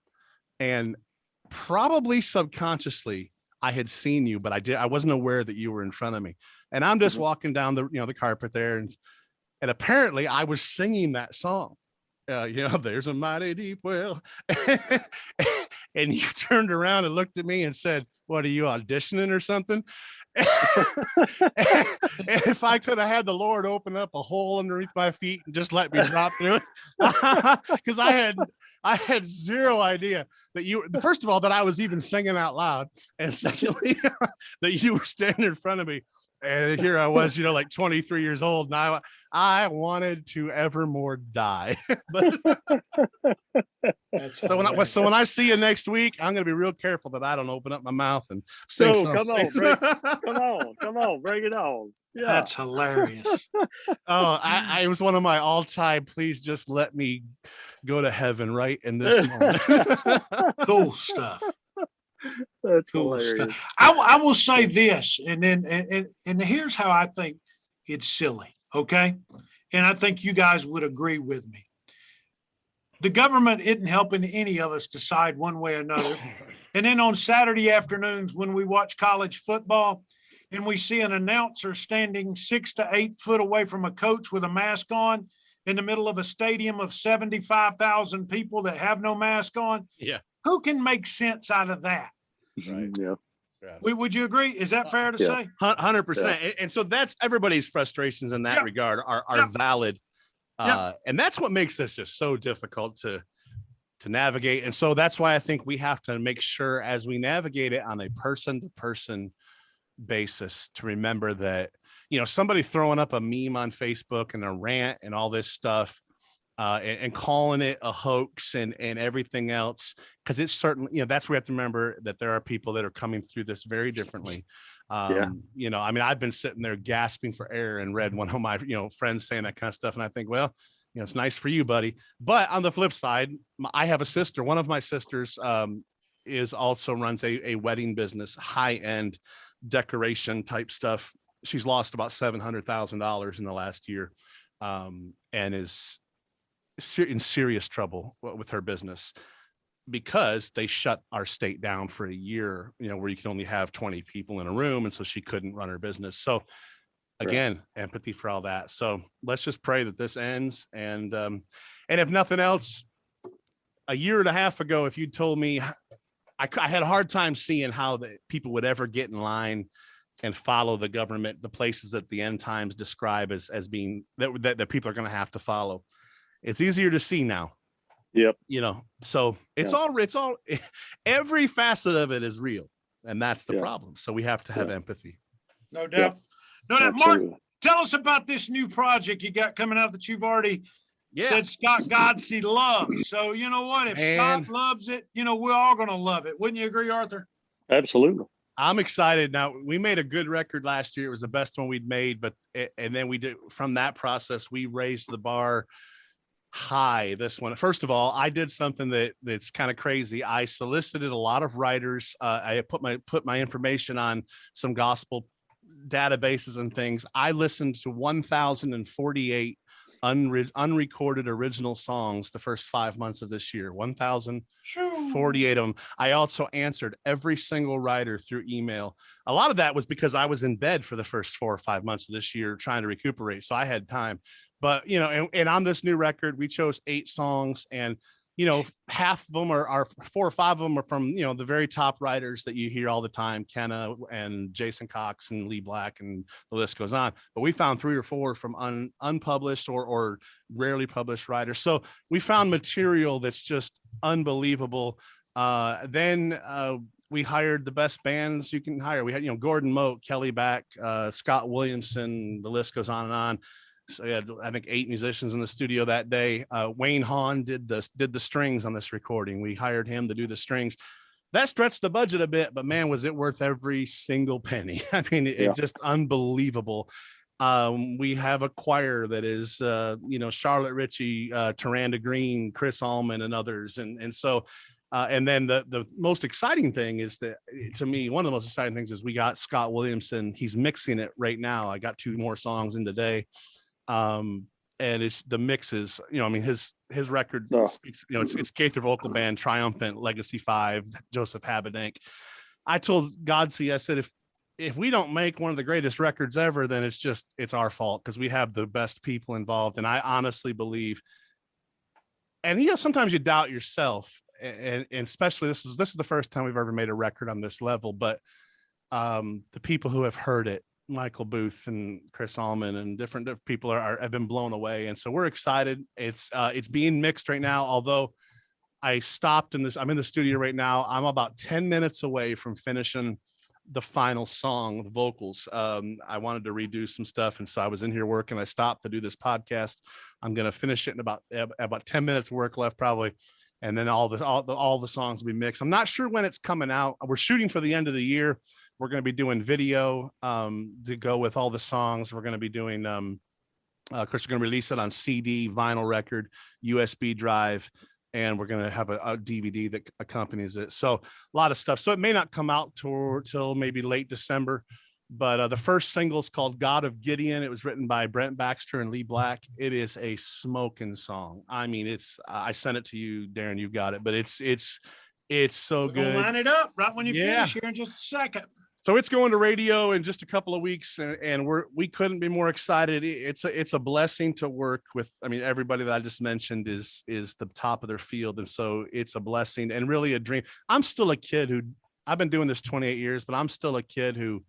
and probably subconsciously I had seen you, but I wasn't aware that you were in front of me. And I'm just walking down the carpet there, and apparently I was singing that song. There's a mighty deep well. And you turned around and looked at me and said, what, are you auditioning or something? And if I could have had the Lord open up a hole underneath my feet and just let me drop through it, because I had zero idea that first of all, that I was even singing out loud, and secondly, that you were standing in front of me. And here I was, like 23 years old, and I wanted to evermore die. But so when I see you next week, I'm going to be real careful that I don't open up my mouth and sing. Come on, bring it on. Yeah, that's hilarious. It was one of my all-time. Please just let me go to heaven right in this moment. Cool stuff. That's cool hilarious. stuff. I will say this, and then and here's how I think it's silly. Okay, and I think you guys would agree with me. The government isn't helping any of us decide one way or another. And then on Saturday afternoons, when we watch college football and we see an announcer standing 6 to 8 foot away from a coach with a mask on in the middle of a stadium of 75,000 people that have no mask on. Yeah. Who can make sense out of that? Right. Yeah. Would you agree? Is that fair to say? 100%. And so that's everybody's frustrations in that regard are valid. And that's what makes this just so difficult to navigate. And so that's why I think we have to make sure, as we navigate it on a person-to-person basis, to remember that, somebody throwing up a meme on Facebook and a rant and all this stuff, and calling it a hoax and everything else, because it's certainly, that's where we have to remember that there are people that are coming through this very differently. I've been sitting there gasping for air and read one of my, friends saying that kind of stuff. And I think, well, it's nice for you, buddy. But on the flip side, I have a sister. One of my sisters also runs a wedding business, high-end decoration type stuff. She's lost about $700,000 in the last year, and is in serious trouble with her business because they shut our state down for a year, where you can only have 20 people in a room. And so she couldn't run her business. So again, empathy for all that. So let's just pray that this ends. And if nothing else, a year and a half ago, if you told me, I had a hard time seeing how the people would ever get in line and follow the government, the places that the end times describe as being that people are going to have to follow. It's easier to see now. Yep. So it's all every facet of it is real, and that's the problem. So we have to have empathy. No doubt. No doubt. Mark, Absolutely. tell us about this new project you got coming out that you've already said Scott Godsey loves. So you know what? If Scott loves it, we're all going to love it. Wouldn't you agree, Arthur? Absolutely. I'm excited. Now, we made a good record last year. It was the best one we'd made, and then we did, from that process, we raised the bar high. This one, first of all, I did something that's kind of crazy. I solicited a lot of writers. I put my information on some gospel databases and things. I listened to 1,048 unrecorded original songs the first 5 months of this year. 1,048 of them. I also answered every single writer through email. A lot of that was because I was in bed for the first 4 or 5 months of this year trying to recuperate, so I had time. But and on this new record, we chose 8 songs, and half of them are 4 or 5 of them are from the very top writers that you hear all the time, Kenna and Jason Cox and Lee Black, and the list goes on. But we found 3 or 4 from unpublished or rarely published writers. So we found material that's just unbelievable. Then we hired the best bands you can hire. We had Gordon Moat, Kelly Back, Scott Williamson. The list goes on and on. So we had, I think, 8 musicians in the studio that day. Wayne Hahn did the strings on this recording. We hired him to do the strings. That stretched the budget a bit, but man, was it worth every single penny. I mean, it just unbelievable. We have a choir that is, Charlotte Ritchie, Taranda Green, Chris Allman, and others. And so, and then the most exciting thing is that, to me, one of the most exciting things is we got Scott Williamson. He's mixing it right now. I got 2 more songs in today. And it's the mixes, his record speaks, it's Gaither Vocal Band, Triumphant, Legacy 5, Joseph Habedank. I told Godsey, I said, if we don't make one of the greatest records ever, then it's our fault, because we have the best people involved. And I honestly believe, and sometimes you doubt yourself, and especially this is the first time we've ever made a record on this level, but the people who have heard it, Michael Booth and Chris Allman and different people have been blown away. And so we're excited. It's being mixed right now. Although I stopped I'm in the studio right now. I'm about 10 minutes away from finishing the final song, the vocals. I wanted to redo some stuff. And so I was in here working. I stopped to do this podcast. I'm going to finish it in about 10 minutes work left probably. And then all the songs will be mixed. I'm not sure when it's coming out. We're shooting for the end of the year. We're going to be doing video to go with all the songs. We're going to be doing, of course, we're going to release it on CD, vinyl record, USB drive, and we're going to have a DVD that accompanies it. So a lot of stuff. So it may not come out till maybe late December, but the first single is called God of Gideon. It was written by Brent Baxter and Lee Black. It is a smoking song. I mean, I sent it to you, Darren, you got it, but it's so good. Line it up right when you finish here in just a second. So it's going to radio in just a couple of weeks, and we couldn't be more excited. It's a blessing to work with. I mean, everybody that I just mentioned is the top of their field, and so it's a blessing and really a dream. I'm still a kid I've been doing this 28 years, but I'm still a kid who,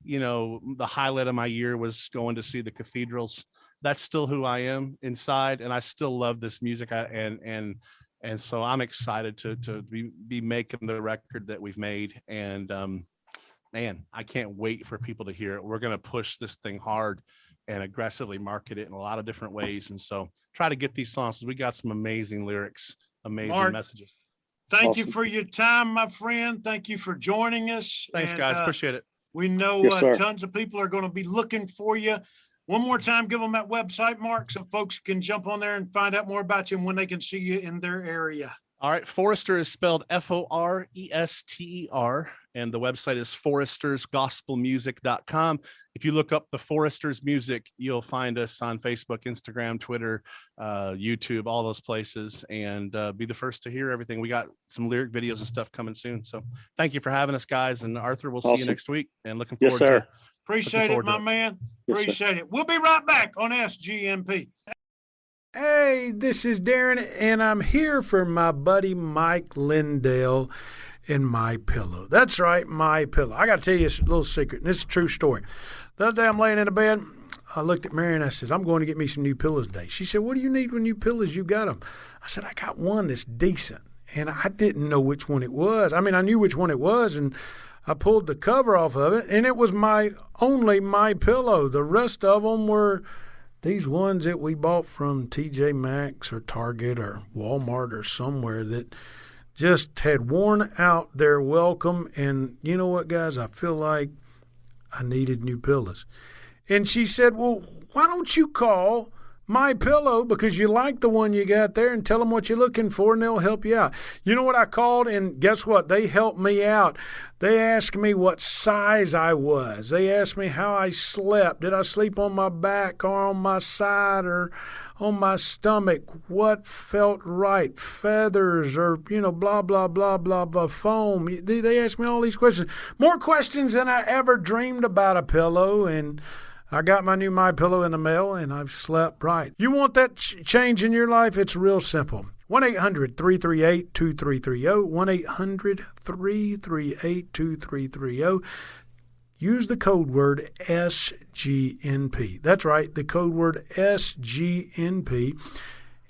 the highlight of my year was going to see the cathedrals. That's still who I am inside, and I still love this music. And so I'm excited to be making the record that we've made, and man, I can't wait for people to hear it. We're going to push this thing hard and aggressively market it in a lot of different ways. And so try to get these songs. We got some amazing lyrics, amazing messages. Thank you for your time, my friend. Thank you for joining us. Thanks, guys. Appreciate it. We know tons of people are going to be looking for you. One more time, give them that website, Mark, so folks can jump on there and find out more about you and when they can see you in their area. All right. Forester is spelled Forester, and the website is forestersgospelmusic.com. If you look up the Foresters Music, you'll find us on Facebook, Instagram, Twitter, YouTube, all those places, and be the first to hear everything. We got some lyric videos and stuff coming soon. So thank you for having us, guys. And Arthur, we'll see you next week, and looking forward to it. Appreciate it, my man. Appreciate it. We'll be right back on SGNP. Hey, this is Darren, and I'm here for my buddy Mike Lindell. in My Pillow. That's right, My Pillow. I got to tell you a little secret, and this is a true story. The other day I'm laying in the bed. I looked at Mary and I said, I'm going to get me some new pillows today. She said, what do you need with new pillows? You got them. I said, I got one that's decent. And I didn't know which one it was. I mean, I knew which one it was, and I pulled the cover off of it, and it was only My Pillow. The rest of them were these ones that we bought from TJ Maxx or Target or Walmart or somewhere that just had worn out their welcome. And you know what, guys? I feel like I needed new pillows. And she said, well, why don't you call My Pillow, because you like the one you got there, and tell them what you're looking for, and they'll help you out. You know what I called, and guess what? They helped me out. They asked me what size I was. They asked me how I slept. Did I sleep on my back or on my side or on my stomach? What felt right? Feathers or, blah, blah, blah, blah, blah, foam. They asked me all these questions. More questions than I ever dreamed about a pillow, and I got my new My Pillow in the mail, and I've slept right. You want that change in your life? It's real simple. 1-800-338-2330. 1-800-338-2330. Use the code word SGNP. That's right, the code word SGNP.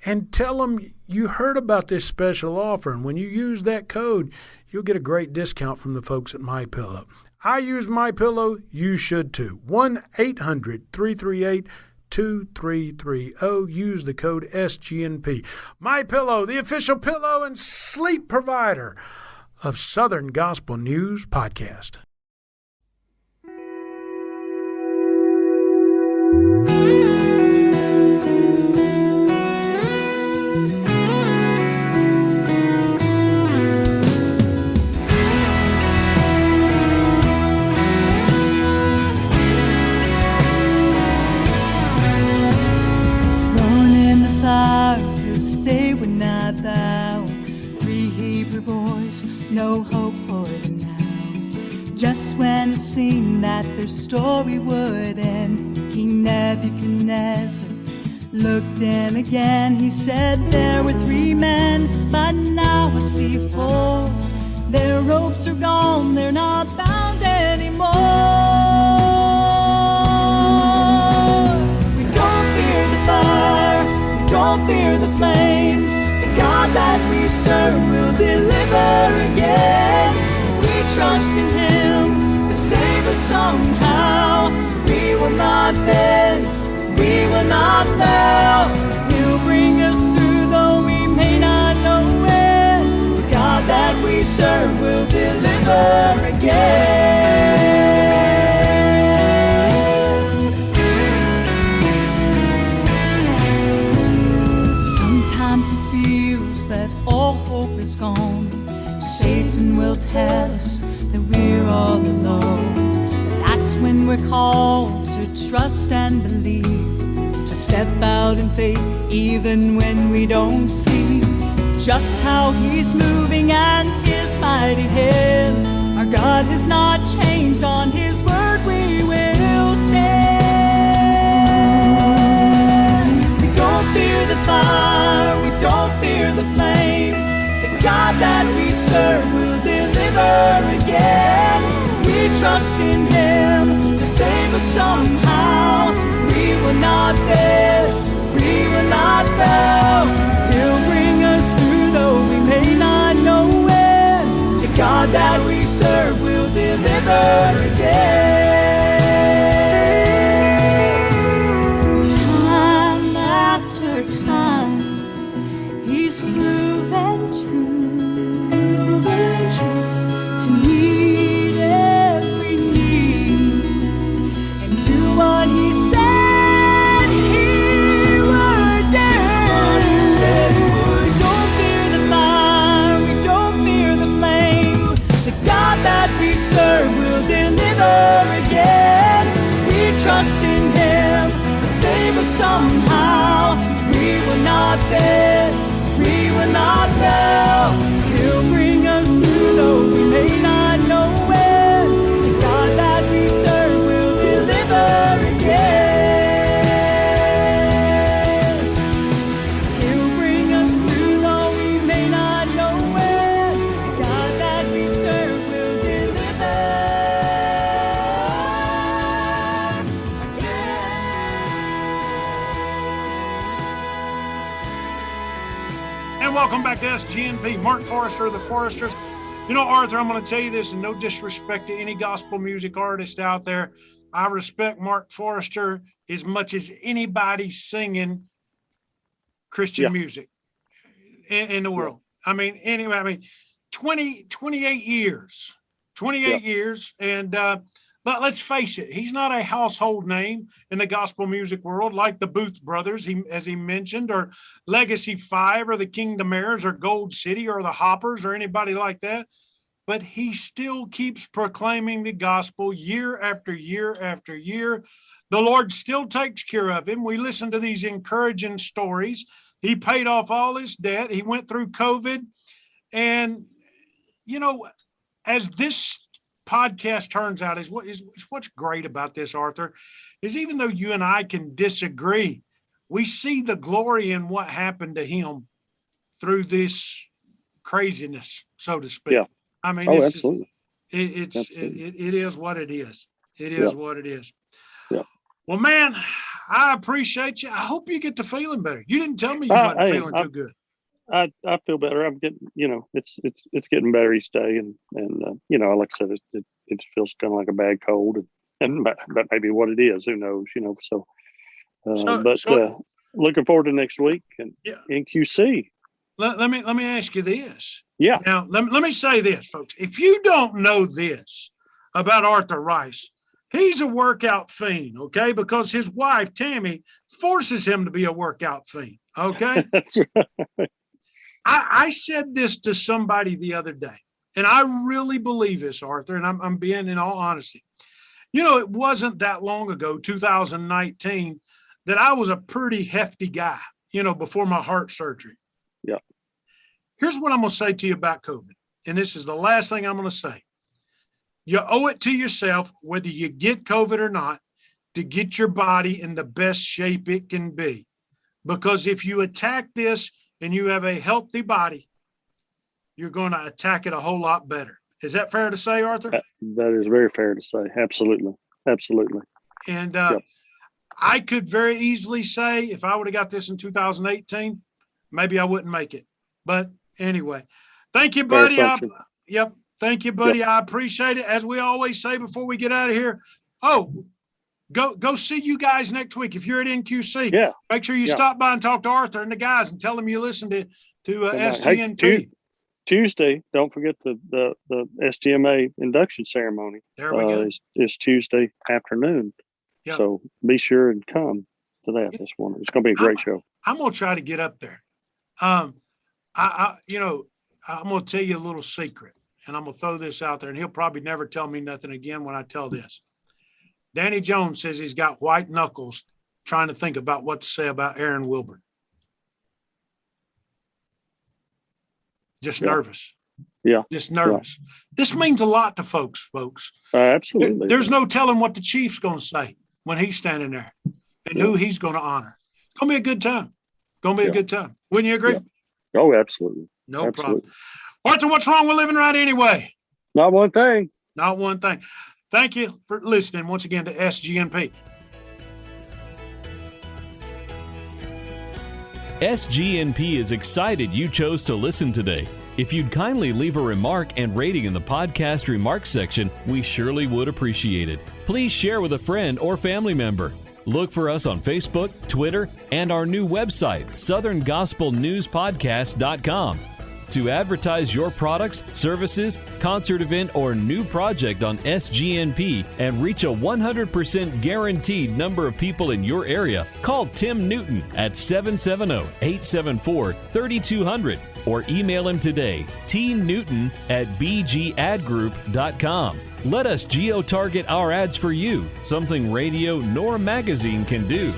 And tell them you heard about this special offer. And when you use that code, you'll get a great discount from the folks at My Pillow. I use My Pillow. You should too. 1-800-338-2330. Use the code SGNP. My Pillow, the official pillow and sleep provider of Southern Gospel News Podcast. No hope for them now. Just when it seemed that their story would end, King Nebuchadnezzar looked in again. He said there were 3 men, but now I see 4. Their ropes are gone, they're not bound anymore. We don't fear the fire, we don't fear the flame. The God that we serve will deliver again. We trust in Him to save us somehow. We will not bend, we will not bow. He'll bring us through though we may not know when. The God that we serve will deliver again. Sometimes it feels that all hope is gone. Satan will tell us that we're all alone. That's when we're called to trust and believe, to step out in faith even when we don't see just how He's moving and His mighty hand. Our God has not changed, on His word we will stand. We don't fear the fire, we don't fear the flame. The God that we serve will deliver again. We trust in Him to save us somehow. We will not bend, we will not bow. He'll bring us through though we may not know when. The God that we serve will deliver again. Time after time, He's proven true. To meet every need and do what He said He would do. We don't fear the fire, we don't fear the flame. The God that we serve will deliver again. We trust in Him to save us somehow. We will not bend, we will not bow. He'll bring us through though we may not know when. The God that we serve will deliver again. He'll bring us through though we may not know when. The God that we welcome back to SGNP. Mark Forrester of the Foresters. You know, Arthur, I'm going to tell you this, and no disrespect to any gospel music artist out there. I respect Mark Forrester as much as anybody singing Christian music in the world. I mean, anyway, 28 years. And, but let's face it, he's not a household name in the gospel music world like the Booth Brothers, as he mentioned, or Legacy 5 or the Kingdom Heirs or Gold City or the Hoppers or anybody like that. But he still keeps proclaiming the gospel year after year after year. The Lord still takes care of him. We listen to these encouraging stories. He paid off all his debt. He went through COVID. And, you know, as this podcast turns out, is what's great about this, Arthur, is even though you and I can disagree, we see the glory in what happened to him through this craziness, so to speak. Yeah. I mean, Absolutely. It is what it is. It is what it is. Yeah. Well, man, I appreciate you. I hope you get to feeling better. You didn't tell me you wasn't feeling too good. I feel better. I'm getting, it's getting better each day, and like I said, it feels kind of like a bad cold, and that may be what it is. Who knows? So looking forward to next week and in QC. Let me ask you this. Yeah. Now let me say this, folks. If you don't know this about Arthur Rice, he's a workout fiend, okay? Because his wife Tammy forces him to be a workout fiend, okay? That's right. I said this to somebody the other day, and I really believe this, Arthur, and I'm being in all honesty. It wasn't that long ago, 2019, that I was a pretty hefty guy, before my heart surgery. Yeah. Here's what I'm going to say to you about COVID, and this is the last thing I'm going to say. You owe it to yourself, whether you get COVID or not, to get your body in the best shape it can be. Because if you attack this and you have a healthy body, you're going to attack it a whole lot better. Is that fair to say, Arthur? That is very fair to say. Absolutely. Absolutely. And I could very easily say if I would have got this in 2018, maybe I wouldn't make it. But anyway, thank you, buddy. Thank you, buddy. Yep. I appreciate it. As we always say before we get out of here, go see you guys next week. If you're at NQC, make sure you stop by and talk to Arthur and the guys and tell them you listen to SGNP. Hey, Tuesday, don't forget the SGMA induction ceremony. There we go. Is Tuesday afternoon. Yep. So be sure and come to that this morning. It's going to be a great show. I'm going to try to get up there. I'm going to tell you a little secret, and I'm going to throw this out there, and he'll probably never tell me nothing again when I tell this. Danny Jones says he's got white knuckles trying to think about what to say about Aaron Wilburn. Just nervous. Yeah. Just nervous. Yeah. This means a lot to folks. Absolutely. There's no telling what the Chief's going to say when he's standing there and who he's going to honor. It's going to be a good time. A good time. Wouldn't you agree? Yeah. Oh, absolutely. No problem. Arthur, what's wrong with living right anyway? Not one thing. Not one thing. Thank you for listening once again to SGNP. SGNP is excited you chose to listen today. If you'd kindly leave a remark and rating in the podcast remarks section, we surely would appreciate it. Please share with a friend or family member. Look for us on Facebook, Twitter, and our new website, southerngospelnewspodcast.com. To advertise your products, services, concert event, or new project on SGNP and reach a 100% guaranteed number of people in your area, call Tim Newton at 770-874-3200 or email him today, tnewton@bgadgroup.com. Let us geo-target our ads for you, something radio nor magazine can do.